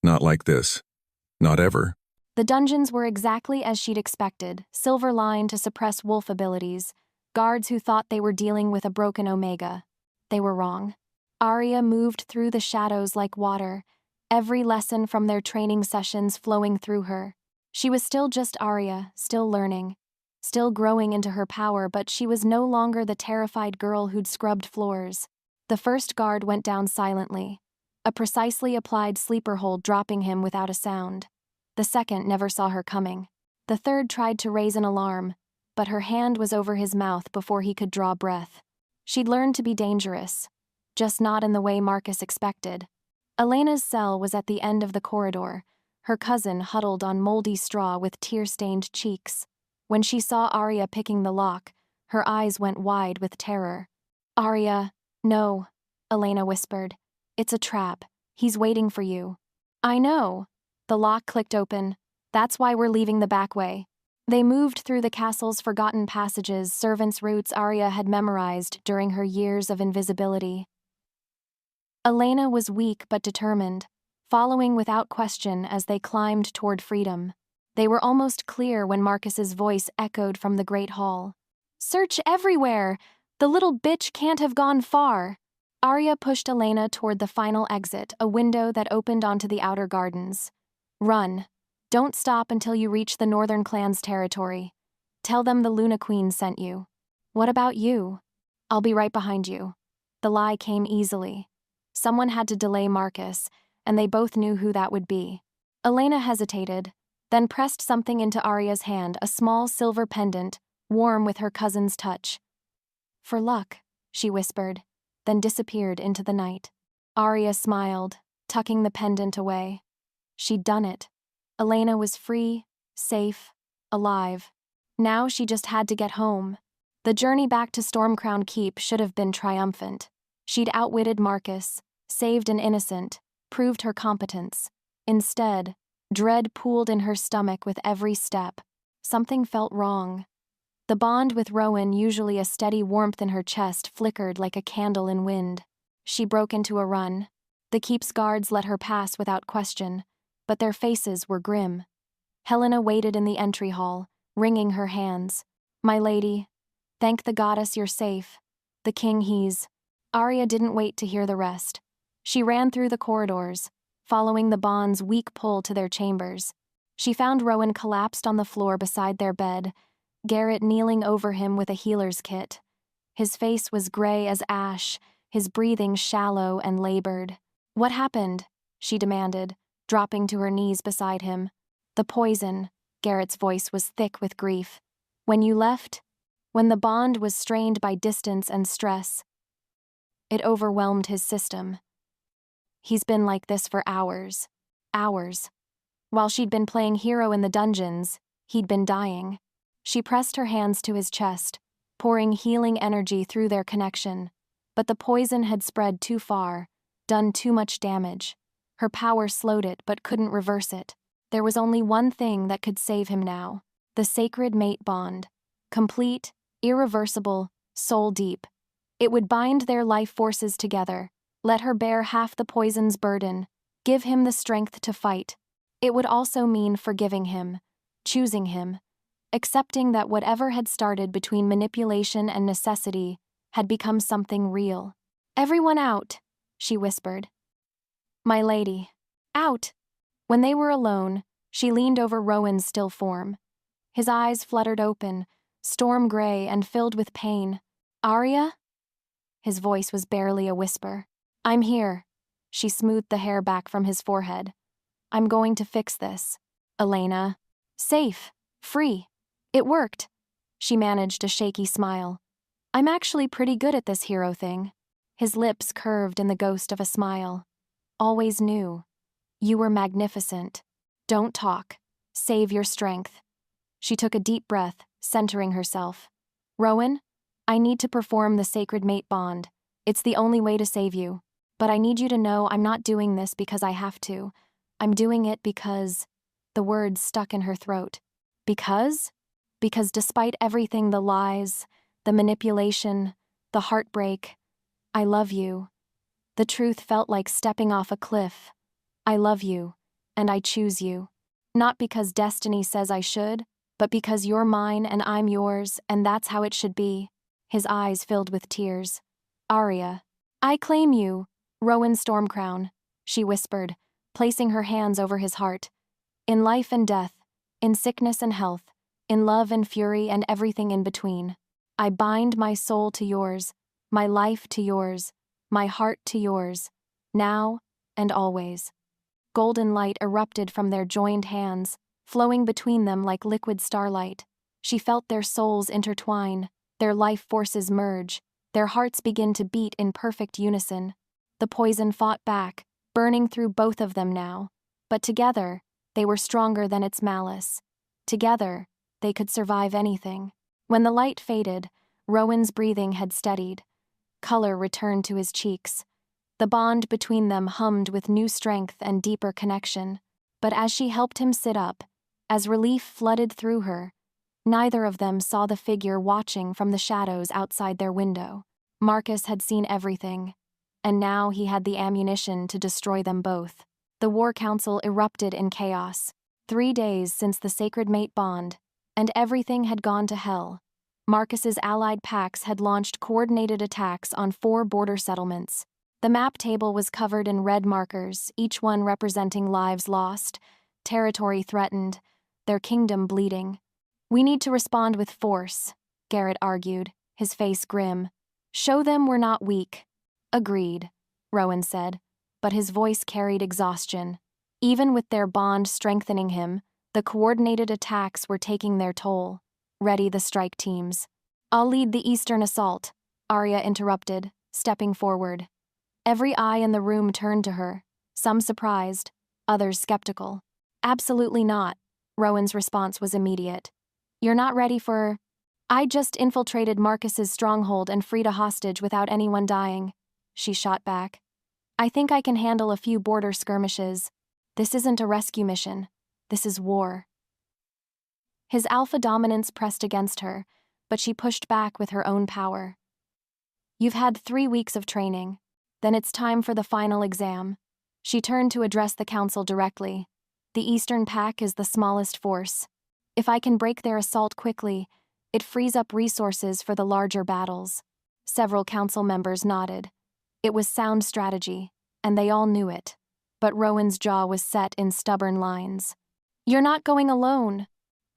"Not like this. Not ever." The dungeons were exactly as she'd expected, silver-lined to suppress wolf abilities, guards who thought they were dealing with a broken Omega. They were wrong. Aria moved through the shadows like water, every lesson from their training sessions flowing through her. She was still just Aria, still learning, still growing into her power, but she was no longer the terrified girl who'd scrubbed floors. The first guard went down silently, a precisely applied sleeper hold dropping him without a sound. The second never saw her coming. The third tried to raise an alarm, but her hand was over his mouth before he could draw breath. She'd learned to be dangerous, just not in the way Marcus expected. Elena's cell was at the end of the corridor, her cousin huddled on moldy straw with tear-stained cheeks. When she saw Aria picking the lock, her eyes went wide with terror. "Aria, no," Elena whispered. "It's a trap. He's waiting for you." "I know." The lock clicked open. "That's why we're leaving the back way." They moved through the castle's forgotten passages, servants' routes Aria had memorized during her years of invisibility. Elena was weak but determined, following without question as they climbed toward freedom. They were almost clear when Marcus's voice echoed from the great hall. "Search everywhere! The little bitch can't have gone far." Aria pushed Elena toward the final exit, a window that opened onto the outer gardens. "Run. Don't stop until you reach the Northern Clan's territory. Tell them the Luna Queen sent you." "What about you?" "I'll be right behind you." The lie came easily. Someone had to delay Marcus, and they both knew who that would be. Elena hesitated, then pressed something into Aria's hand, a small silver pendant, warm with her cousin's touch. "For luck," she whispered, then disappeared into the night. Aria smiled, tucking the pendant away. She'd done it. Elena was free, safe, alive. Now she just had to get home. The journey back to Stormcrown Keep should have been triumphant. She'd outwitted Marcus, saved an innocent, proved her competence. Instead, dread pooled in her stomach with every step. Something felt wrong. The bond with Rowan, usually a steady warmth in her chest, flickered like a candle in wind. She broke into a run. The Keep's guards let her pass without question, but their faces were grim. Helena waited in the entry hall, wringing her hands. "My lady, thank the goddess you're safe. The king he's..." Aria didn't wait to hear the rest. She ran through the corridors, following the bond's weak pull to their chambers. She found Rowan collapsed on the floor beside their bed, Garrett kneeling over him with a healer's kit. His face was gray as ash, his breathing shallow and labored. "What happened?" she demanded, dropping to her knees beside him. "The poison," Garrett's voice was thick with grief. When you left, when the bond was strained by distance and stress, it overwhelmed his system. He's been like this for hours. Hours. While she'd been playing hero in the dungeons, he'd been dying. She pressed her hands to his chest, pouring healing energy through their connection. But the poison had spread too far, done too much damage. Her power slowed it but couldn't reverse it. There was only one thing that could save him now: the sacred mate bond. Complete, irreversible, soul deep. It would bind their life forces together, let her bear half the poison's burden, give him the strength to fight. It would also mean forgiving him, choosing him, accepting that whatever had started between manipulation and necessity had become something real. "Everyone out," she whispered. "My lady." "Out." When they were alone, she leaned over Rowan's still form. His eyes fluttered open, storm gray and filled with pain. "Aria?" His voice was barely a whisper. "I'm here." She smoothed the hair back from his forehead. "I'm going to fix this. Elena." "Safe. Free. It worked." She managed a shaky smile. "I'm actually pretty good at this hero thing." His lips curved in the ghost of a smile. "Always knew. You were magnificent. Don't talk. Save your strength." She took a deep breath, centering herself. "Rowan, I need to perform the sacred mate bond. It's the only way to save you. But I need you to know I'm not doing this because I have to. I'm doing it because..." The words stuck in her throat. "Because?" "Because despite everything, the lies, the manipulation, the heartbreak, I love you." The truth felt like stepping off a cliff. "I love you, and I choose you. Not because destiny says I should, but because you're mine and I'm yours, and that's how it should be." His eyes filled with tears. "Aria." "I claim you, Rowan Stormcrown," she whispered, placing her hands over his heart. "In life and death, in sickness and health, in love and fury and everything in between. I bind my soul to yours, my life to yours, my heart to yours, now and always." Golden light erupted from their joined hands, flowing between them like liquid starlight. She felt their souls intertwine, their life forces merge, their hearts begin to beat in perfect unison. The poison fought back, burning through both of them now. But together, they were stronger than its malice. Together, they could survive anything. When the light faded, Rowan's breathing had steadied. Color returned to his cheeks. The bond between them hummed with new strength and deeper connection. But as she helped him sit up, as relief flooded through her, neither of them saw the figure watching from the shadows outside their window. Marcus had seen everything, and now he had the ammunition to destroy them both. The War Council erupted in chaos. 3 days since the sacred mate bond, and everything had gone to hell. Marcus's allied packs had launched coordinated attacks on 4 border settlements. The map table was covered in red markers, each one representing lives lost, territory threatened, their kingdom bleeding. "We need to respond with force," Garrett argued, his face grim. "Show them we're not weak." "Agreed," Rowan said, but his voice carried exhaustion. Even with their bond strengthening him, the coordinated attacks were taking their toll. "Ready the strike teams." "I'll lead the eastern assault," Aria interrupted, stepping forward. Every eye in the room turned to her, some surprised, others skeptical. "Absolutely not," Rowan's response was immediate. "You're not ready for..." "I just infiltrated Marcus's stronghold and freed a hostage without anyone dying," she shot back. "I think I can handle a few border skirmishes. This isn't a rescue mission. This is war." His alpha dominance pressed against her, but she pushed back with her own power. "You've had 3 weeks of training. Then it's time for the final exam." She turned to address the council directly. "The Eastern Pack is the smallest force. If I can break their assault quickly, it frees up resources for the larger battles." Several council members nodded. It was sound strategy, and they all knew it. But Rowan's jaw was set in stubborn lines. "You're not going alone."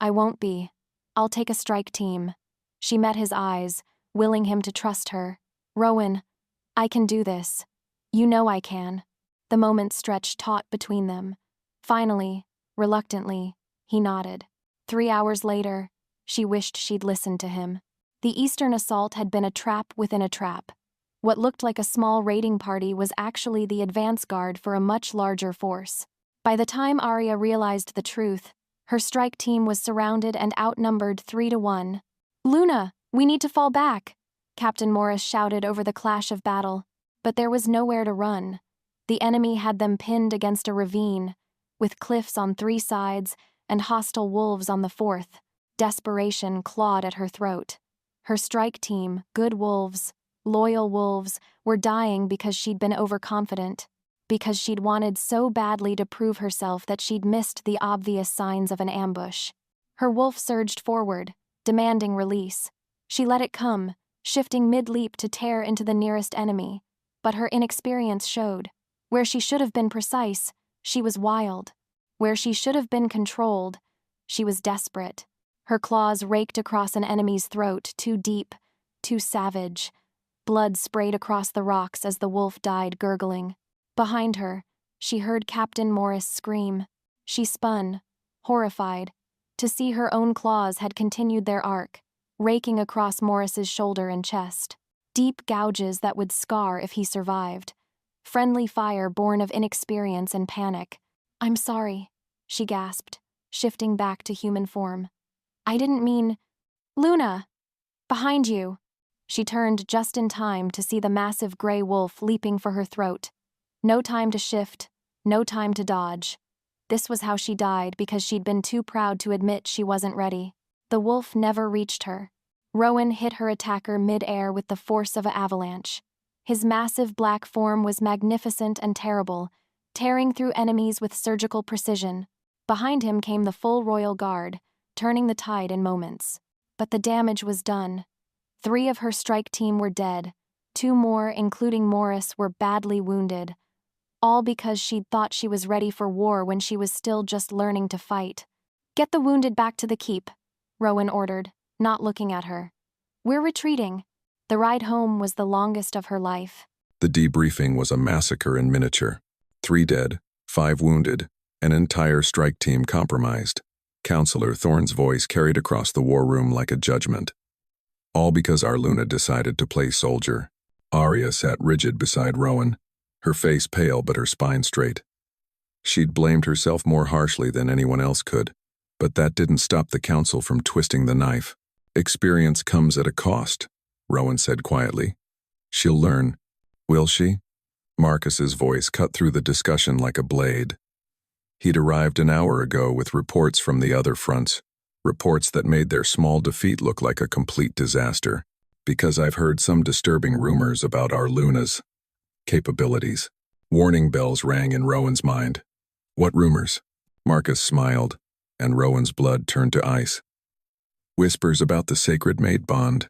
"I won't be. I'll take a strike team." She met his eyes, willing him to trust her. "Rowan, I can do this. You know I can." The moment stretched taut between them. Finally, reluctantly, he nodded. 3 hours later, she wished she'd listened to him. The Eastern assault had been a trap within a trap. What looked like a small raiding party was actually the advance guard for a much larger force. By the time Aria realized the truth, her strike team was surrounded and outnumbered 3-1. "Luna, we need to fall back," Captain Morris shouted over the clash of battle. But there was nowhere to run. The enemy had them pinned against a ravine, with cliffs on 3 sides and hostile wolves on the 4th. Desperation clawed at her throat. Her strike team, good wolves, loyal wolves, were dying because she'd been overconfident, because she'd wanted so badly to prove herself that she'd missed the obvious signs of an ambush. Her wolf surged forward, demanding release. She let it come, shifting mid-leap to tear into the nearest enemy. But her inexperience showed. Where she should have been precise, she was wild. Where she should have been controlled, she was desperate. Her claws raked across an enemy's throat, too deep, too savage. Blood sprayed across the rocks as the wolf died gurgling. Behind her, she heard Captain Morris scream. She spun, horrified, to see her own claws had continued their arc, raking across Morris's shoulder and chest. Deep gouges that would scar if he survived. Friendly fire born of inexperience and panic. "I'm sorry," she gasped, shifting back to human form. "I didn't mean—" "Luna! Behind you!" She turned just in time to see the massive gray wolf leaping for her throat. No time to shift, no time to dodge. This was how she died because she'd been too proud to admit she wasn't ready. The wolf never reached her. Rowan hit her attacker mid-air with the force of an avalanche. His massive black form was magnificent and terrible, tearing through enemies with surgical precision. Behind him came the full royal guard, turning the tide in moments. But the damage was done. 3 of her strike team were dead. 2 more, including Morris, were badly wounded. All because she'd thought she was ready for war when she was still just learning to fight. "Get the wounded back to the keep," Rowan ordered, not looking at her. "We're retreating." The ride home was the longest of her life. The debriefing was a massacre in miniature. 3 dead, 5 wounded, an entire strike team compromised. Counselor Thorne's voice carried across the war room like a judgment. All because our Luna decided to play soldier. Aria sat rigid beside Rowan, her face pale but her spine straight. She'd blamed herself more harshly than anyone else could, but that didn't stop the council from twisting the knife. "Experience comes at a cost," Rowan said quietly. "She'll learn." "Will she?" Marcus's voice cut through the discussion like a blade. He'd arrived an hour ago with reports from the other fronts, reports that made their small defeat look like a complete disaster, because I've heard some disturbing rumors about our Luna's capabilities. Warning bells rang in Rowan's mind. "What rumors?" Marcus smiled, and Rowan's blood turned to ice. "Whispers about the sacred mate bond,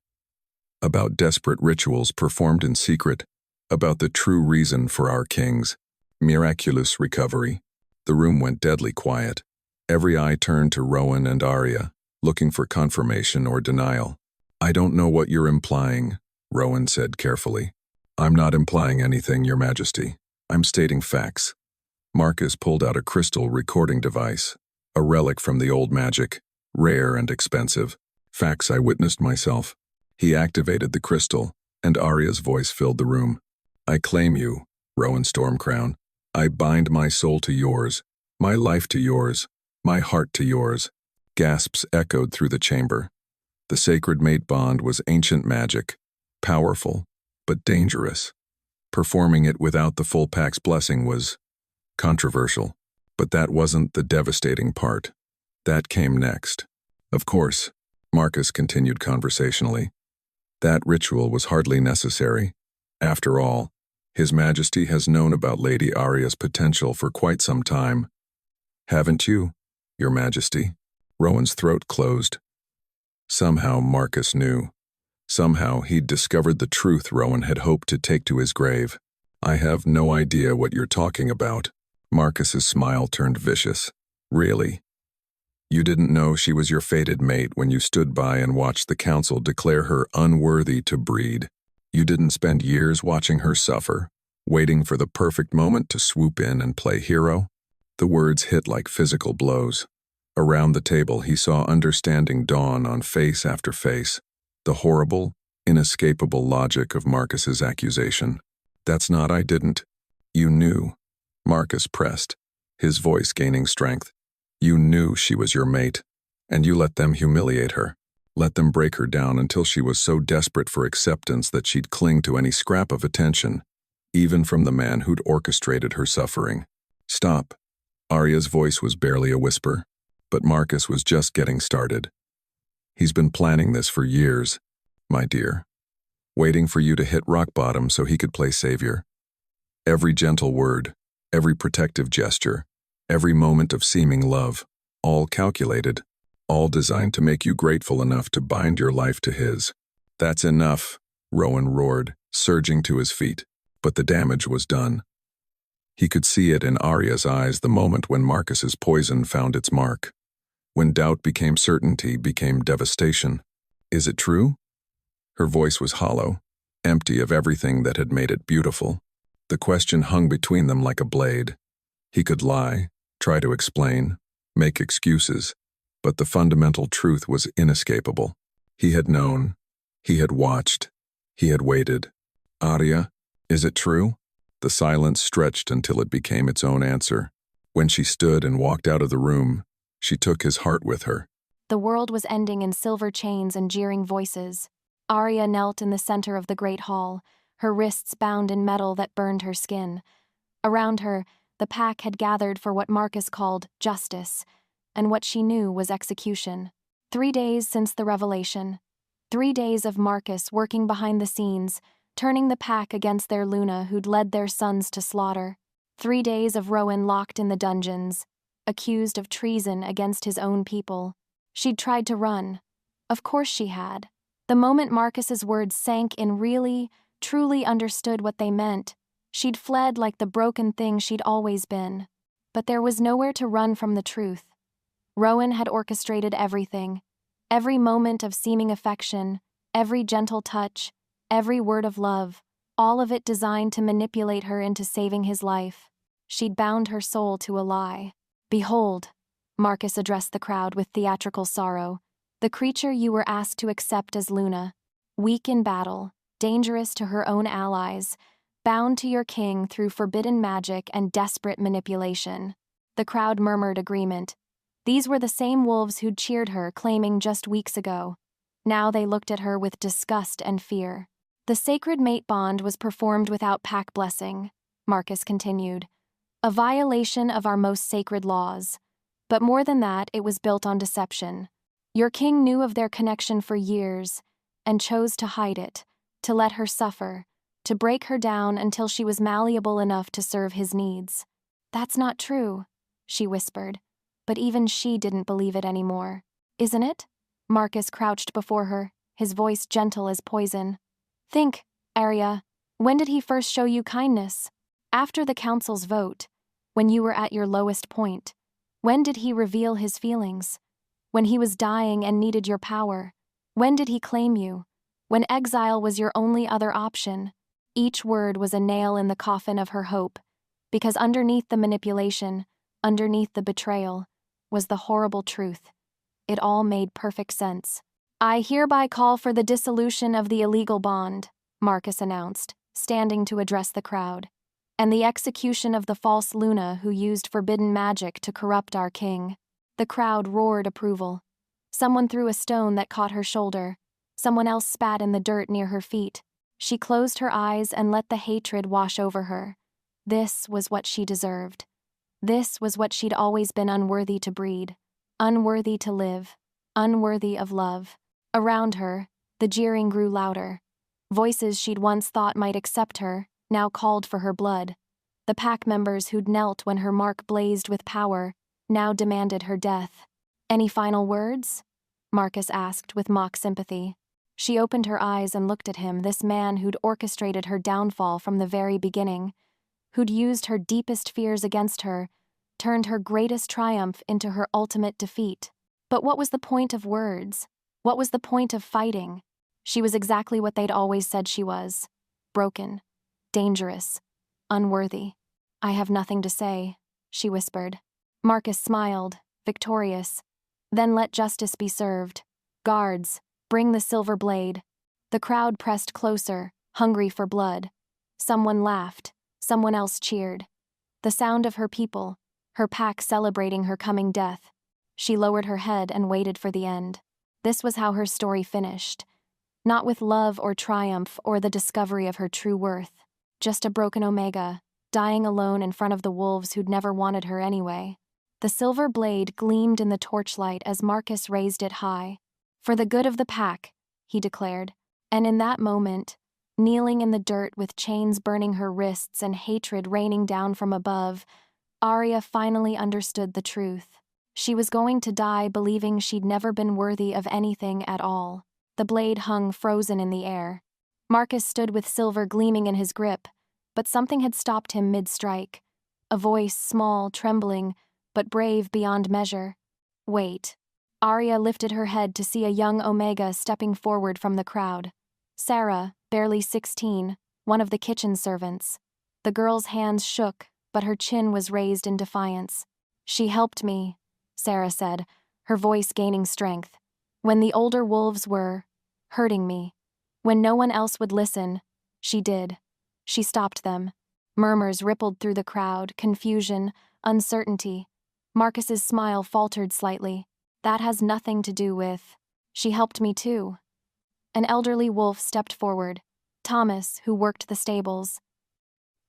about desperate rituals performed in secret, about the true reason for our king's miraculous recovery." The room went deadly quiet. Every eye turned to Rowan and Aria, looking for confirmation or denial. "I don't know what you're implying," Rowan said carefully. "I'm not implying anything, Your Majesty. I'm stating facts." Marcus pulled out a crystal recording device, a relic from the old magic, rare and expensive. "Facts I witnessed myself." He activated the crystal, and Aria's voice filled the room. "I claim you, Rowan Stormcrown. I bind my soul to yours, my life to yours, my heart to yours." Gasps echoed through the chamber. The sacred mate bond was ancient magic, powerful, but dangerous. Performing it without the full pack's blessing was controversial. But that wasn't the devastating part. That came next. "Of course," Marcus continued conversationally, "that ritual was hardly necessary. After all, His Majesty has known about Lady Aria's potential for quite some time. Haven't you, Your Majesty?" Rowan's throat closed. Somehow Marcus knew. Somehow he'd discovered the truth Rowan had hoped to take to his grave. "I have no idea what you're talking about." Marcus's smile turned vicious. "Really? You didn't know she was your fated mate when you stood by and watched the council declare her unworthy to breed? You didn't spend years watching her suffer, waiting for the perfect moment to swoop in and play hero?" The words hit like physical blows. Around the table, he saw understanding dawn on face after face, the horrible, inescapable logic of Marcus's accusation. "That's not I didn't. You knew." Marcus pressed, his voice gaining strength. "You knew she was your mate, and you let them humiliate her. Let them break her down until she was so desperate for acceptance that she'd cling to any scrap of attention, even from the man who'd orchestrated her suffering." "Stop." Aria's voice was barely a whisper, but Marcus was just getting started. "He's been planning this for years, my dear, waiting for you to hit rock bottom so he could play savior. Every gentle word, every protective gesture, every moment of seeming love, all calculated, all designed to make you grateful enough to bind your life to his." "That's enough," Rowan roared, surging to his feet, but the damage was done. He could see it in Aria's eyes the moment when Marcus's poison found its mark. When doubt became certainty, became devastation. "Is it true?" Her voice was hollow, empty of everything that had made it beautiful. The question hung between them like a blade. He could lie, try to explain, make excuses, but the fundamental truth was inescapable. He had known. He had watched. He had waited. "Aria, is it true?" The silence stretched until it became its own answer. When she stood and walked out of the room, she took his heart with her. The world was ending in silver chains and jeering voices. Aria knelt in the center of the great hall, her wrists bound in metal that burned her skin. Around her, the pack had gathered for what Marcus called justice, and what she knew was execution. 3 days since the revelation. 3 days of Marcus working behind the scenes, turning the pack against their Luna who'd led their sons to slaughter. 3 days of Rowan locked in the dungeons, accused of treason against his own people. She'd tried to run. Of course she had. The moment Marcus's words sank in, really, truly understood what they meant, she'd fled like the broken thing she'd always been. But there was nowhere to run from the truth. Rowan had orchestrated everything. Every moment of seeming affection, every gentle touch, every word of love, all of it designed to manipulate her into saving his life. She'd bound her soul to a lie. "Behold," Marcus addressed the crowd with theatrical sorrow, "the creature you were asked to accept as Luna, weak in battle, dangerous to her own allies, bound to your king through forbidden magic and desperate manipulation." The crowd murmured agreement. These were the same wolves who'd cheered her, claiming just weeks ago. Now they looked at her with disgust and fear. "The sacred mate bond was performed without pack blessing," Marcus continued. "A violation of our most sacred laws. But more than that, it was built on deception. Your king knew of their connection for years and chose to hide it, to let her suffer, to break her down until she was malleable enough to serve his needs." "That's not true," she whispered, but even she didn't believe it anymore. "Isn't it?" Marcus crouched before her, his voice gentle as poison. "Think, Aria, when did he first show you kindness? After the council's vote, when you were at your lowest point. When did he reveal his feelings? When he was dying and needed your power. When did he claim you? When exile was your only other option." Each word was a nail in the coffin of her hope, because underneath the manipulation, underneath the betrayal, was the horrible truth. It all made perfect sense. "I hereby call for the dissolution of the illegal bond," Marcus announced, standing to address the crowd, "and the execution of the false Luna who used forbidden magic to corrupt our king." The crowd roared approval. Someone threw a stone that caught her shoulder. Someone else spat in the dirt near her feet. She closed her eyes and let the hatred wash over her. This was what she deserved. This was what she'd always been unworthy to breed, unworthy to live, unworthy of love. Around her, the jeering grew louder. Voices she'd once thought might accept her now called for her blood. The pack members who'd knelt when her mark blazed with power now demanded her death. "Any final words?" Marcus asked with mock sympathy. She opened her eyes and looked at him, this man who'd orchestrated her downfall from the very beginning, who'd used her deepest fears against her, turned her greatest triumph into her ultimate defeat. But what was the point of words? What was the point of fighting? She was exactly what they'd always said she was: broken, dangerous, unworthy. "I have nothing to say," she whispered. Marcus smiled, victorious. Then let justice be served. Guards, bring the silver blade. The crowd pressed closer, hungry for blood. Someone laughed, someone else cheered. The sound of her people, her pack celebrating her coming death. She lowered her head and waited for the end. This was how her story finished. Not with love or triumph or the discovery of her true worth. Just a broken Omega, dying alone in front of the wolves who'd never wanted her anyway. The silver blade gleamed in the torchlight as Marcus raised it high. For the good of the pack, he declared. And in that moment, kneeling in the dirt with chains burning her wrists and hatred raining down from above, Aria finally understood the truth. She was going to die believing she'd never been worthy of anything at all. The blade hung frozen in the air. Marcus stood with silver gleaming in his grip, but something had stopped him mid-strike. A voice, small, trembling, but brave beyond measure. Wait. Aria lifted her head to see a young Omega stepping forward from the crowd. Sarah, barely 16, one of the kitchen servants. The girl's hands shook, but her chin was raised in defiance. She helped me, Sarah said, her voice gaining strength. When the older wolves were hurting me. When no one else would listen, she did. She stopped them. Murmurs rippled through the crowd, confusion, uncertainty. Marcus's smile faltered slightly. That has nothing to do with... She helped me too. An elderly wolf stepped forward, Thomas, who worked the stables.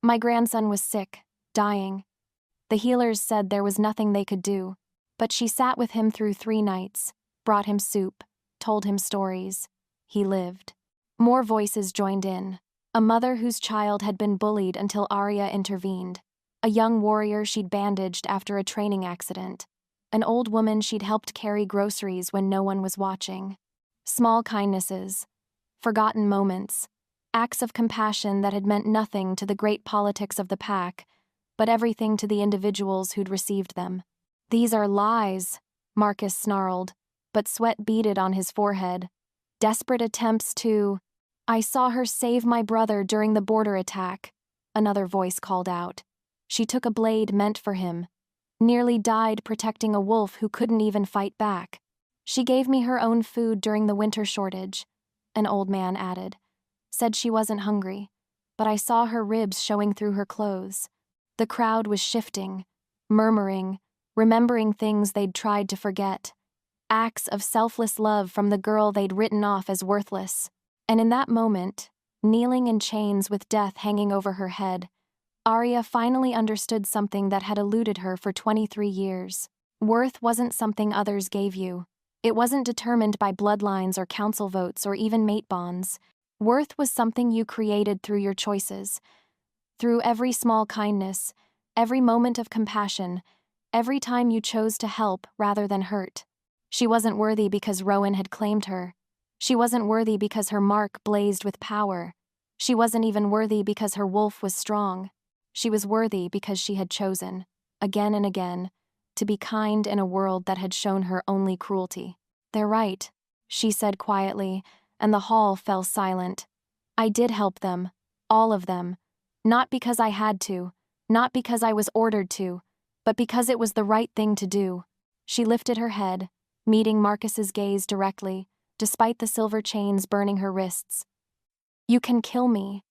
My grandson was sick, dying. The healers said there was nothing they could do, but she sat with him through 3 nights, brought him soup, told him stories. He lived. More voices joined in. A mother whose child had been bullied until Aria intervened. A young warrior she'd bandaged after a training accident. An old woman she'd helped carry groceries when no one was watching. Small kindnesses, forgotten moments, acts of compassion that had meant nothing to the great politics of the pack, but everything to the individuals who'd received them. These are lies, Marcus snarled, but sweat beaded on his forehead. Desperate attempts to... I saw her save my brother during the border attack, another voice called out. She took a blade meant for him. Nearly died protecting a wolf who couldn't even fight back. She gave me her own food during the winter shortage, an old man added. Said she wasn't hungry, but I saw her ribs showing through her clothes. The crowd was shifting, murmuring, remembering things they'd tried to forget. Acts of selfless love from the girl they'd written off as worthless. And in that moment, kneeling in chains with death hanging over her head, Aria finally understood something that had eluded her for 23 years. Worth wasn't something others gave you. It wasn't determined by bloodlines or council votes or even mate bonds. Worth was something you created through your choices. Through every small kindness, every moment of compassion, every time you chose to help rather than hurt. She wasn't worthy because Rowan had claimed her. She wasn't worthy because her mark blazed with power. She wasn't even worthy because her wolf was strong. She was worthy because she had chosen, again and again, to be kind in a world that had shown her only cruelty. They're right, she said quietly, and the hall fell silent. I did help them, all of them, not because I had to, not because I was ordered to, but because it was the right thing to do. She lifted her head, meeting Marcus's gaze directly, despite the silver chains burning her wrists. You can kill me.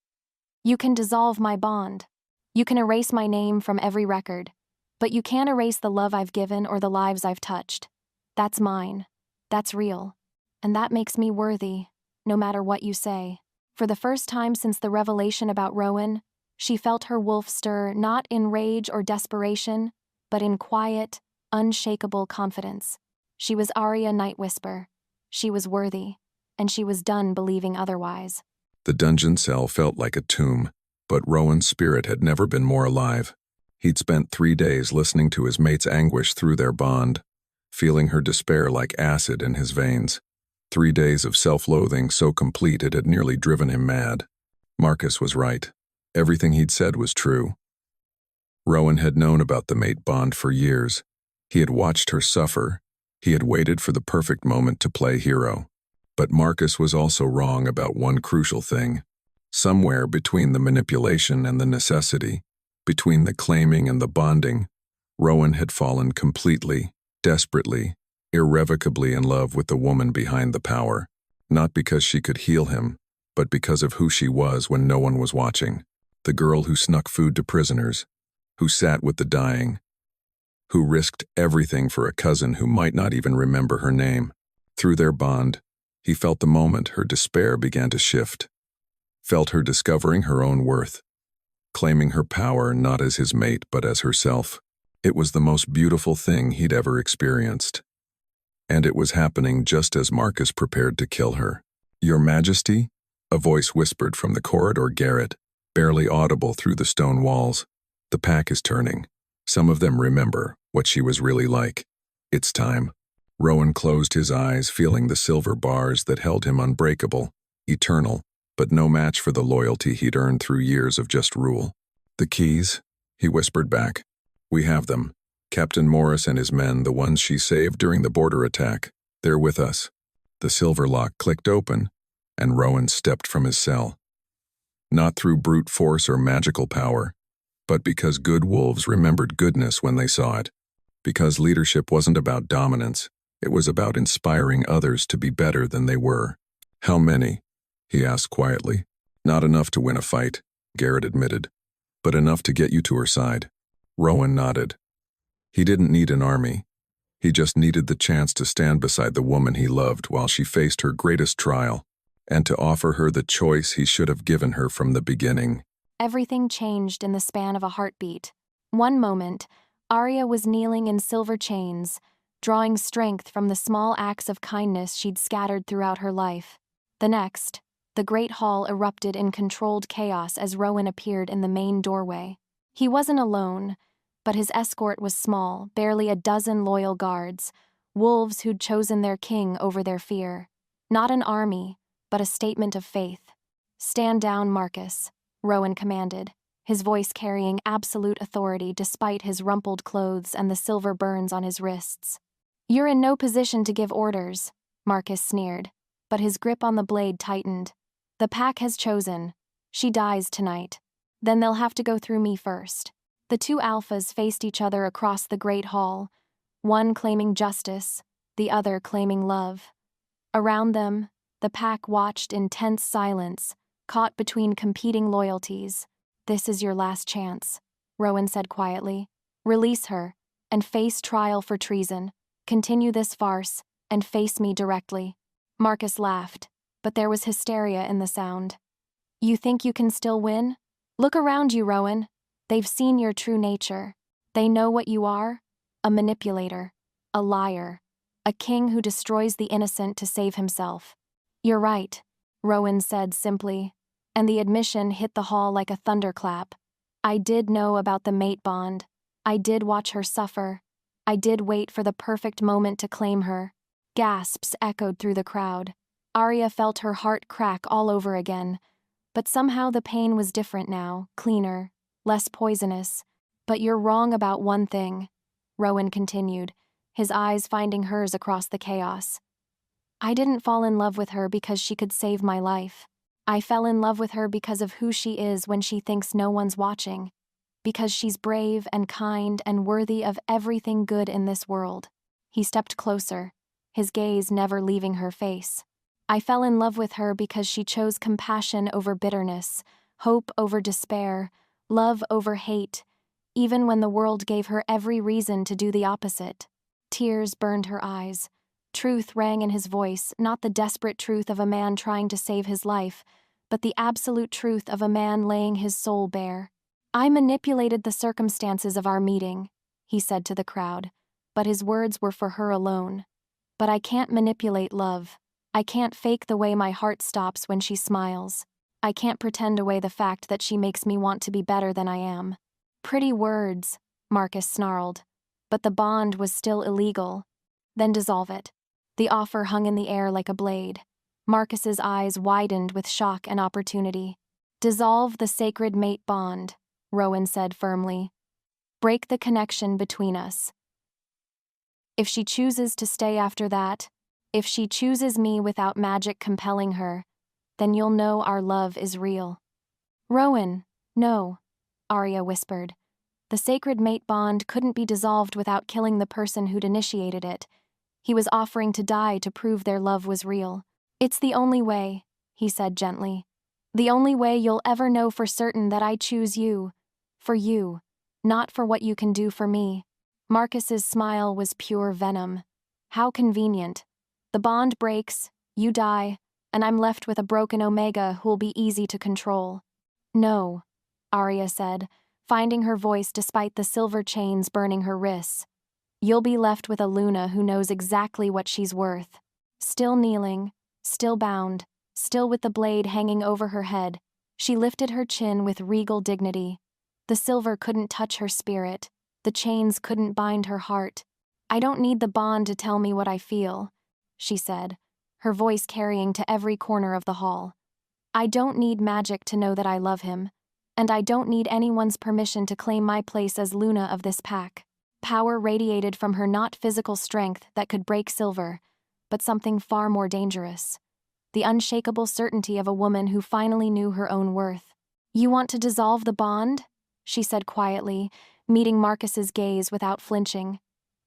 You can dissolve my bond. You can erase my name from every record, but you can't erase the love I've given or the lives I've touched. That's mine. That's real. And that makes me worthy, no matter what you say. For the first time since the revelation about Rowan, she felt her wolf stir not in rage or desperation, but in quiet, unshakable confidence. She was Aria Nightwhisper. She was worthy, and she was done believing otherwise. The dungeon cell felt like a tomb, but Rowan's spirit had never been more alive. He'd spent 3 days listening to his mate's anguish through their bond, feeling her despair like acid in his veins. 3 days of self-loathing so complete it had nearly driven him mad. Marcus was right. Everything he'd said was true. Rowan had known about the mate bond for years. He had watched her suffer. He had waited for the perfect moment to play hero. But Marcus was also wrong about one crucial thing. Somewhere between the manipulation and the necessity, between the claiming and the bonding, Rowan had fallen completely. desperately, irrevocably in love with the woman behind the power, not because she could heal him, but because of who she was when no one was watching. The girl who snuck food to prisoners, who sat with the dying, who risked everything for a cousin who might not even remember her name. Through their bond, he felt the moment her despair began to shift, felt her discovering her own worth, claiming her power not as his mate but as herself. It was the most beautiful thing he'd ever experienced. And it was happening just as Marcus prepared to kill her. "Your Majesty?" a voice whispered from the corridor garret, barely audible through the stone walls. "The pack is turning. Some of them remember what she was really like. It's time." Rowan closed his eyes, feeling the silver bars that held him unbreakable, eternal, but no match for the loyalty he'd earned through years of just rule. "The keys?" he whispered back. "We have them. Captain Morris and his men, the ones she saved during the border attack, they're with us." The silver lock clicked open, and Rowan stepped from his cell. Not through brute force or magical power, but because good wolves remembered goodness when they saw it. Because leadership wasn't about dominance, it was about inspiring others to be better than they were. "How many?" he asked quietly. "Not enough to win a fight," Garrett admitted, "but enough to get you to her side." Rowan nodded. He didn't need an army. He just needed the chance to stand beside the woman he loved while she faced her greatest trial, and to offer her the choice he should have given her from the beginning. Everything changed in the span of a heartbeat. One moment, Aria was kneeling in silver chains, drawing strength from the small acts of kindness she'd scattered throughout her life. The next, the great hall erupted in controlled chaos as Rowan appeared in the main doorway. He wasn't alone, but his escort was small, barely a dozen loyal guards, wolves who'd chosen their king over their fear. Not an army, but a statement of faith. "Stand down, Marcus," Rowan commanded, his voice carrying absolute authority despite his rumpled clothes and the silver burns on his wrists. "You're in no position to give orders," Marcus sneered, but his grip on the blade tightened. "The pack has chosen. She dies tonight. Then they'll have to go through me first." The two alphas faced each other across the great hall, one claiming justice, the other claiming love. Around them, the pack watched in tense silence, caught between competing loyalties. "This is your last chance," Rowan said quietly. "Release her, and face trial for treason. Continue this farce, and face me directly." Marcus laughed, but there was hysteria in the sound. "You think you can still win? Look around you, Rowan. They've seen your true nature. They know what you are: a manipulator, a liar, a king who destroys the innocent to save himself." "You're right," Rowan said simply, and the admission hit the hall like a thunderclap. "I did know about the mate bond. I did watch her suffer. I did wait for the perfect moment to claim her." Gasps echoed through the crowd. Aria felt her heart crack all over again, but somehow the pain was different now, cleaner, less poisonous. "But you're wrong about one thing," Rowan continued, his eyes finding hers across the chaos. "I didn't fall in love with her because she could save my life. I fell in love with her because of who she is when she thinks no one's watching. Because she's brave and kind and worthy of everything good in this world." He stepped closer, his gaze never leaving her face. "I fell in love with her because she chose compassion over bitterness, hope over despair, love over hate, even when the world gave her every reason to do the opposite." Tears burned her eyes. Truth rang in his voice, not the desperate truth of a man trying to save his life, but the absolute truth of a man laying his soul bare. "I manipulated the circumstances of our meeting," he said to the crowd, but his words were for her alone. "But I can't manipulate love. I can't fake the way my heart stops when she smiles. I can't pretend away the fact that she makes me want to be better than I am." "Pretty words," Marcus snarled, but the bond was still illegal. "Then dissolve it." The offer hung in the air like a blade. Marcus's eyes widened with shock and opportunity. "Dissolve the sacred mate bond," Rowan said firmly. "Break the connection between us. If she chooses to stay after that, if she chooses me without magic compelling her, then you'll know our love is real." "Rowan, no," Aria whispered. The sacred mate bond couldn't be dissolved without killing the person who'd initiated it. He was offering to die to prove their love was real. "It's the only way," he said gently. "The only way you'll ever know for certain that I choose you. For you, not for what you can do for me." Marcus's smile was pure venom. How convenient. The bond breaks, you die, and I'm left with a broken Omega who'll be easy to control. "No," Aria said, finding her voice despite the silver chains burning her wrists. "You'll be left with a Luna who knows exactly what she's worth." Still kneeling, still bound, still with the blade hanging over her head, she lifted her chin with regal dignity. The silver couldn't touch her spirit. The chains couldn't bind her heart. "I don't need the bond to tell me what I feel," she said, her voice carrying to every corner of the hall. "I don't need magic to know that I love him, and I don't need anyone's permission to claim my place as Luna of this pack." Power radiated from her, not physical strength that could break silver, but something far more dangerous. The unshakable certainty of a woman who finally knew her own worth. "You want to dissolve the bond?" she said quietly, meeting Marcus's gaze without flinching.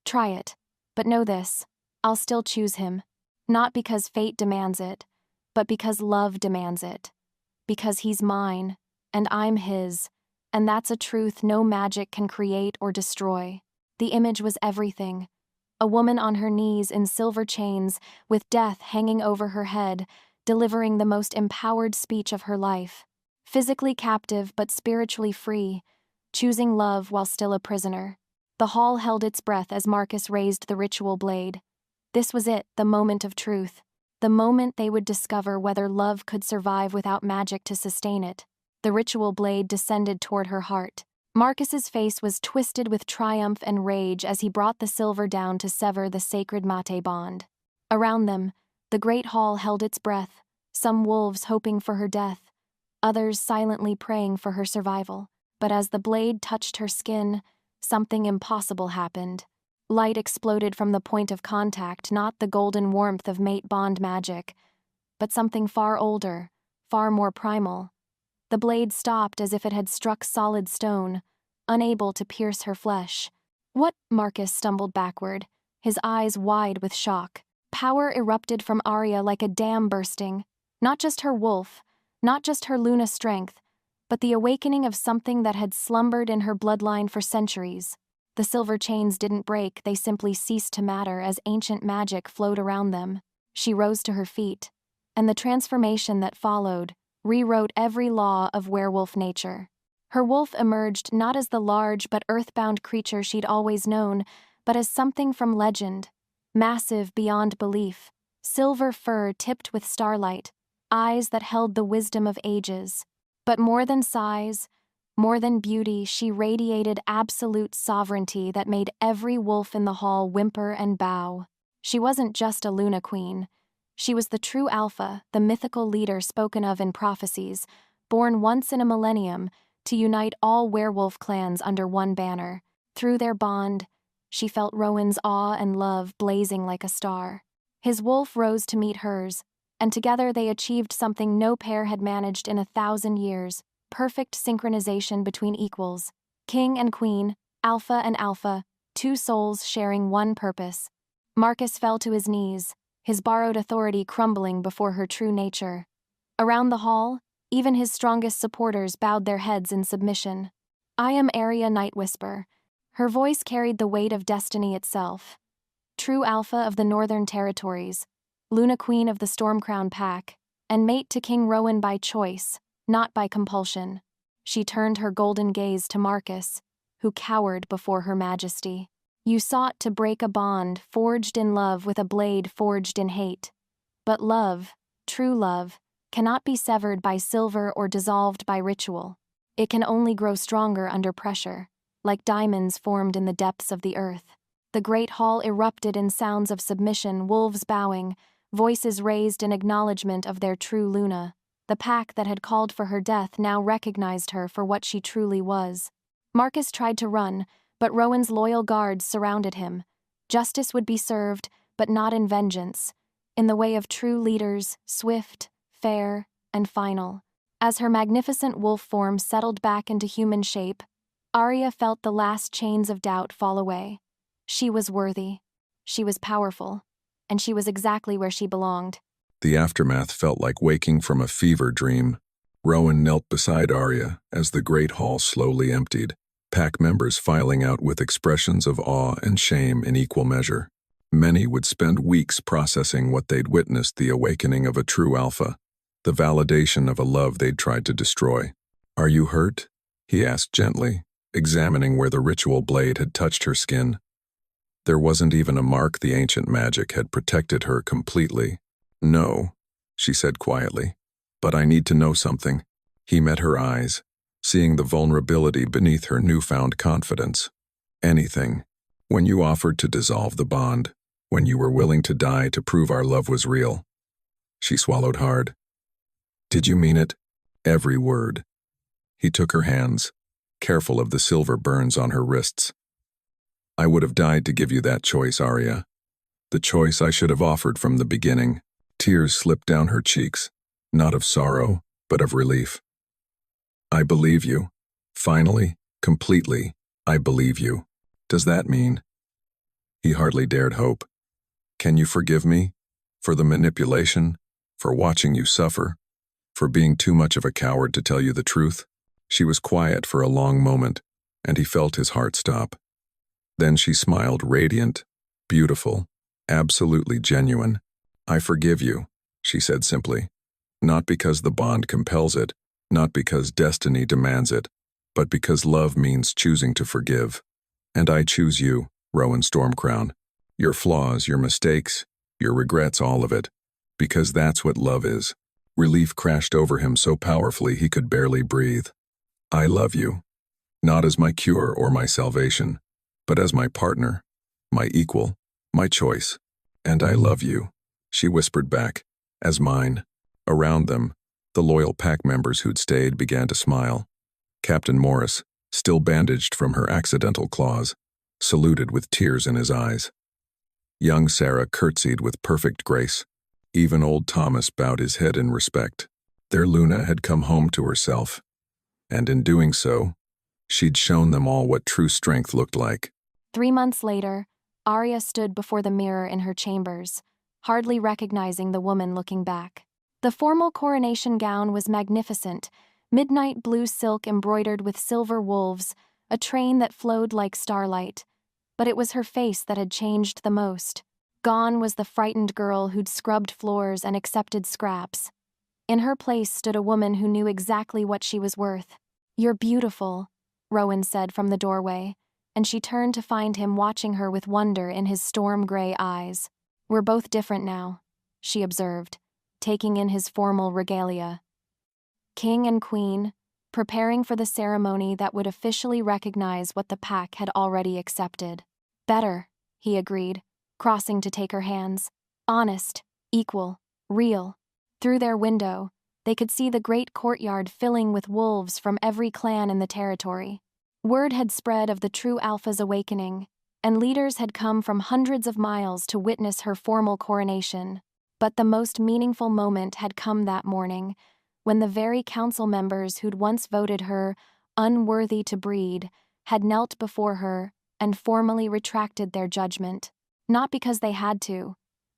"Try it, but know this, I'll still choose him. Not because fate demands it, but because love demands it. Because he's mine, and I'm his, and that's a truth no magic can create or destroy." The image was everything. A woman on her knees in silver chains, with death hanging over her head, delivering the most empowered speech of her life. Physically captive but spiritually free, choosing love while still a prisoner. The hall held its breath as Marcus raised the ritual blade. This was it, the moment of truth. The moment they would discover whether love could survive without magic to sustain it. The ritual blade descended toward her heart. Marcus's face was twisted with triumph and rage as he brought the silver down to sever the sacred mate bond. Around them, the great hall held its breath, some wolves hoping for her death, others silently praying for her survival. But as the blade touched her skin, something impossible happened. Light exploded from the point of contact, not the golden warmth of mate bond magic, but something far older, far more primal. The blade stopped as if it had struck solid stone, unable to pierce her flesh. "What?" Marcus stumbled backward, his eyes wide with shock. Power erupted from Aria like a dam bursting. Not just her wolf, not just her Luna strength, but the awakening of something that had slumbered in her bloodline for centuries. The silver chains didn't break, they simply ceased to matter as ancient magic flowed around them. She rose to her feet, and the transformation that followed rewrote every law of werewolf nature. Her wolf emerged not as the large but earthbound creature she'd always known, but as something from legend, massive beyond belief, silver fur tipped with starlight, eyes that held the wisdom of ages. But more than size, more than beauty, she radiated absolute sovereignty that made every wolf in the hall whimper and bow. She wasn't just a Luna queen. She was the true alpha, the mythical leader spoken of in prophecies, born once in a millennium to unite all werewolf clans under one banner. Through their bond, she felt Rowan's awe and love blazing like a star. His wolf rose to meet hers, and together they achieved something no pair had managed in 1,000 years, perfect synchronization between equals. King and queen, alpha and alpha, two souls sharing one purpose. Marcus fell to his knees, his borrowed authority crumbling before her true nature. Around the hall, even his strongest supporters bowed their heads in submission. "I am Aria Nightwhisper." Her voice carried the weight of destiny itself. True alpha of the Northern Territories, Luna Queen of the Stormcrown Pack, and mate to King Rowan by choice, not by compulsion. She turned her golden gaze to Marcus, who cowered before her majesty. "You sought to break a bond forged in love with a blade forged in hate. But love, true love, cannot be severed by silver or dissolved by ritual. It can only grow stronger under pressure, like diamonds formed in the depths of the earth." The great hall erupted in sounds of submission, wolves bowing, voices raised in acknowledgement of their true Luna. The pack that had called for her death now recognized her for what she truly was. Marcus tried to run, but Rowan's loyal guards surrounded him. Justice would be served, but not in vengeance, in the way of true leaders, swift, fair, and final. As her magnificent wolf form settled back into human shape, Aria felt the last chains of doubt fall away. She was worthy. She was powerful. And she was exactly where she belonged. The aftermath felt like waking from a fever dream. Rowan knelt beside Aria as the great hall slowly emptied, pack members filing out with expressions of awe and shame in equal measure. Many would spend weeks processing what they'd witnessed, the awakening of a true alpha, the validation of a love they'd tried to destroy. "Are you hurt?" he asked gently, examining where the ritual blade had touched her skin. There wasn't even a mark. The ancient magic had protected her completely. "No," she said quietly, "but I need to know something." He met her eyes, seeing the vulnerability beneath her newfound confidence. "Anything. When you offered to dissolve the bond, when you were willing to die to prove our love was real." She swallowed hard. "Did you mean it?" "Every word." He took her hands, careful of the silver burns on her wrists. "I would have died to give you that choice, Aria. The choice I should have offered from the beginning." Tears slipped down her cheeks, not of sorrow, but of relief. "I believe you. Finally, completely, I believe you. Does that mean?" He hardly dared hope. "Can you forgive me? For the manipulation? For watching you suffer? For being too much of a coward to tell you the truth?" She was quiet for a long moment, and he felt his heart stop. Then she smiled, radiant, beautiful, absolutely genuine. "I forgive you," she said simply. "Not because the bond compels it, not because destiny demands it, but because love means choosing to forgive. And I choose you, Rowan Stormcrown. Your flaws, your mistakes, your regrets, all of it. Because that's what love is." Relief crashed over him so powerfully he could barely breathe. "I love you. Not as my cure or my salvation, but as my partner, my equal, my choice. And I love you," she whispered back, "as mine." Around them, the loyal pack members who'd stayed began to smile. Captain Morris, still bandaged from her accidental claws, saluted with tears in his eyes. Young Sarah curtsied with perfect grace. Even old Thomas bowed his head in respect. Their Luna had come home to herself, and in doing so, she'd shown them all what true strength looked like. 3 months later, Aria stood before the mirror in her chambers, hardly recognizing the woman looking back. The formal coronation gown was magnificent, midnight blue silk embroidered with silver wolves, a train that flowed like starlight. But it was her face that had changed the most. Gone was the frightened girl who'd scrubbed floors and accepted scraps. In her place stood a woman who knew exactly what she was worth. "You're beautiful," Rowan said from the doorway, and she turned to find him watching her with wonder in his storm-gray eyes. "We're both different now," she observed, taking in his formal regalia. King and Queen, preparing for the ceremony that would officially recognize what the pack had already accepted. "Better," he agreed, crossing to take her hands. "Honest, equal, real." Through their window, they could see the great courtyard filling with wolves from every clan in the territory. Word had spread of the true Alpha's awakening, and leaders had come from hundreds of miles to witness her formal coronation. But the most meaningful moment had come that morning, when the very council members who'd once voted her unworthy to breed had knelt before her and formally retracted their judgment. Not because they had to,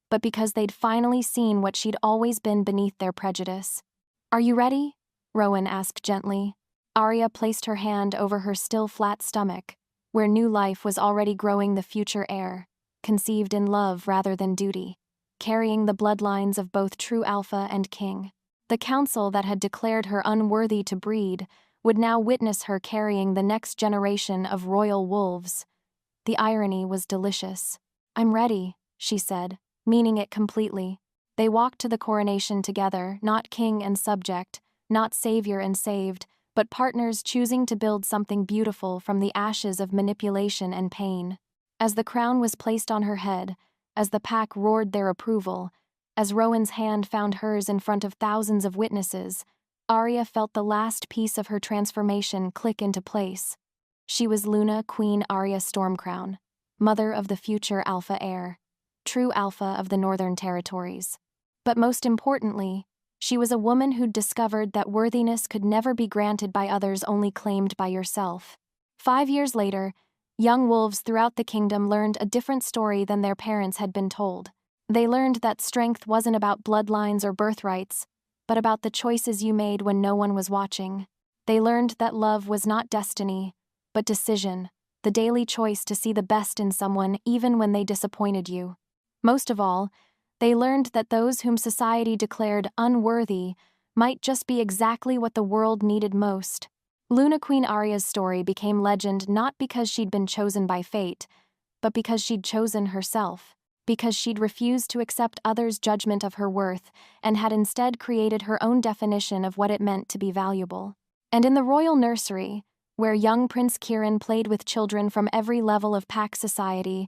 but because they'd finally seen what she'd always been beneath their prejudice. "Are you ready?" Rowan asked gently. Aria placed her hand over her still flat stomach, where new life was already growing, the future heir, conceived in love rather than duty, carrying the bloodlines of both true Alpha and King. The council that had declared her unworthy to breed would now witness her carrying the next generation of royal wolves. The irony was delicious. "I'm ready," she said, meaning it completely. They walked to the coronation together, not king and subject, not savior and saved, but partners choosing to build something beautiful from the ashes of manipulation and pain. As the crown was placed on her head, as the pack roared their approval, as Rowan's hand found hers in front of thousands of witnesses, Aria felt the last piece of her transformation click into place. She was Luna Queen Aria Stormcrown, mother of the future Alpha heir, true Alpha of the Northern Territories. But most importantly, she was a woman who'd discovered that worthiness could never be granted by others, only claimed by yourself. 5 years later, young wolves throughout the kingdom learned a different story than their parents had been told. They learned that strength wasn't about bloodlines or birthrights, but about the choices you made when no one was watching. They learned that love was not destiny, but decision, the daily choice to see the best in someone even when they disappointed you. Most of all, they learned that those whom society declared unworthy might just be exactly what the world needed most. Luna Queen Aria's story became legend not because she'd been chosen by fate, but because she'd chosen herself, because she'd refused to accept others' judgment of her worth and had instead created her own definition of what it meant to be valuable. And in the royal nursery, where young Prince Kieran played with children from every level of pack society,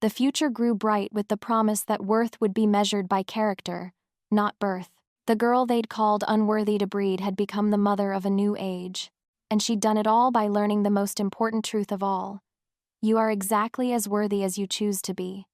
the future grew bright with the promise that worth would be measured by character, not birth. The girl they'd called unworthy to breed had become the mother of a new age. And she'd done it all by learning the most important truth of all. You are exactly as worthy as you choose to be.